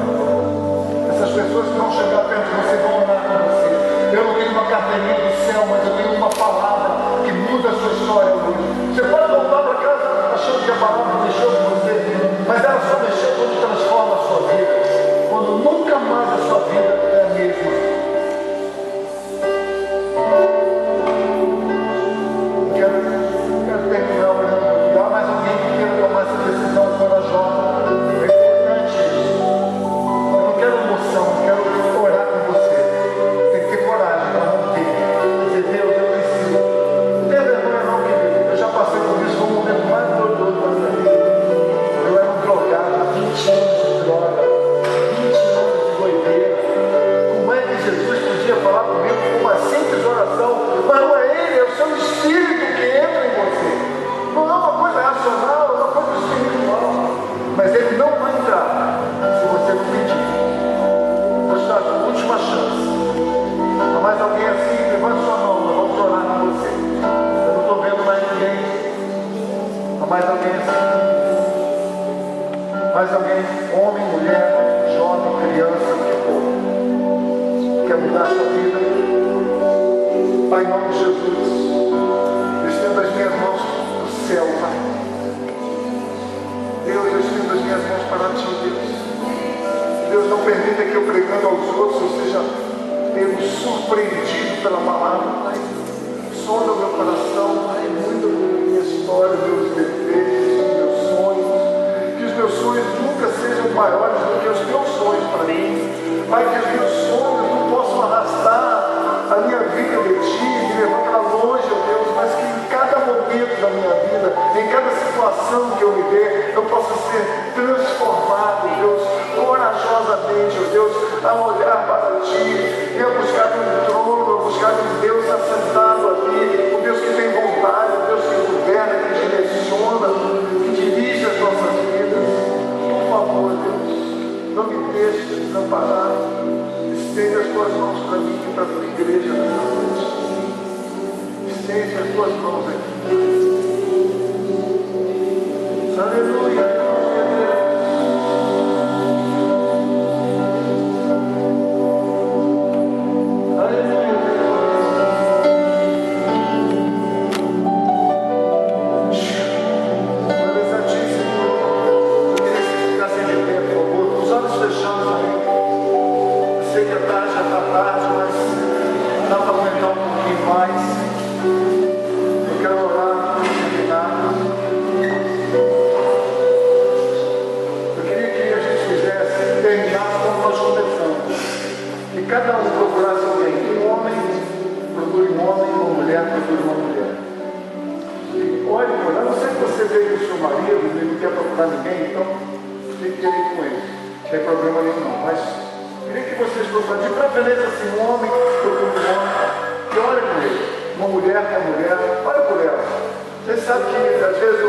Essas pessoas que vão chegar perto de você vão orar com você. Eu não tenho uma carteirinha do céu, mas eu tenho uma palavra que muda a sua história hoje. Você pode voltar para casa achando que a palavra mexeu com você, mas ela só mexeu quando transforma a sua vida. Quando nunca mais a sua vida é a mesma. Eu quero terminar orando. Há mais alguém que queira tomar essa decisão corajosa. É importante isso. Eu não quero emoção, eu quero orar com você. Tem que ter coragem para manter. Dizer, Deus, eu preciso. Não tenha vergonha não, querido. Eu já passei por isso, foi o momento mais doloroso da minha vida. Eu era um drogado, 20 anos de droga, 20 anos de doideira. Como é que Jesus podia falar comigo com uma simples oração? Mas não é Ele, é o seu Espírito que entra em você. Não é uma coisa racional, é uma coisa espiritual. Mas Ele não vai entrar se você não pedir. Hoje está a última chance. Há mais alguém assim? Levante sua mão, nós vamos orar com você. Eu não estou vendo mais ninguém. Há mais alguém assim? Mais alguém? Homem, mulher, jovem, criança, o que for. Quer mudar a sua vida? Pai, em nome de Jesus, eu estendo as minhas mãos para o céu, Pai. Deus, eu estendo as minhas mãos para ti, Deus. Deus, não permita que eu pregando aos outros eu seja pego surpreendido pela palavra, Pai. Sonda o meu coração, Pai. Muda a minha história, meus desejos, meus sonhos. Que os meus sonhos nunca sejam maiores do que os teus sonhos para mim. Pai, que os meus sonhos não possam arrastar a minha vida de ti, me levar para longe, ó Deus, mas que em cada momento da minha vida, em cada situação que eu me ver, eu possa ser transformado, Deus, corajosamente, ó Deus, a olhar para ti e a buscar um trono, a buscar um Deus assentado ali, um Deus que tem vontade, um Deus que governa, que direciona, que dirige as nossas vidas. Por favor, Deus, não me deixe desamparado. Estende as tuas mãos para mim e para a tua igreja nessa noite. Estende as tuas mãos aqui. Aleluia, aleluia, Deus. Aleluia, Deus. Olha a ti, Senhor. Eu queria que você ficasse de pé, por favor. Os olhos fechados, amém. Sei que já está tarde, mas dá para aguentar um pouquinho mais. Eu quero orar para terminar. Eu queria que a gente fizesse, terminasse como nós começamos. Que cada um procurasse alguém. Um homem procure um homem, uma mulher procure uma mulher. E olhe por lá, não sei se você veio com o seu marido, ele não quer procurar ninguém, então tem que ir com ele. Não tem problema nenhum não, mas queria que vocês procurassem, de preferência assim, um homem procure um homem, que olhe por ele. Uma mulher com a mulher, olhe por ela. Vocês sabem que às vezes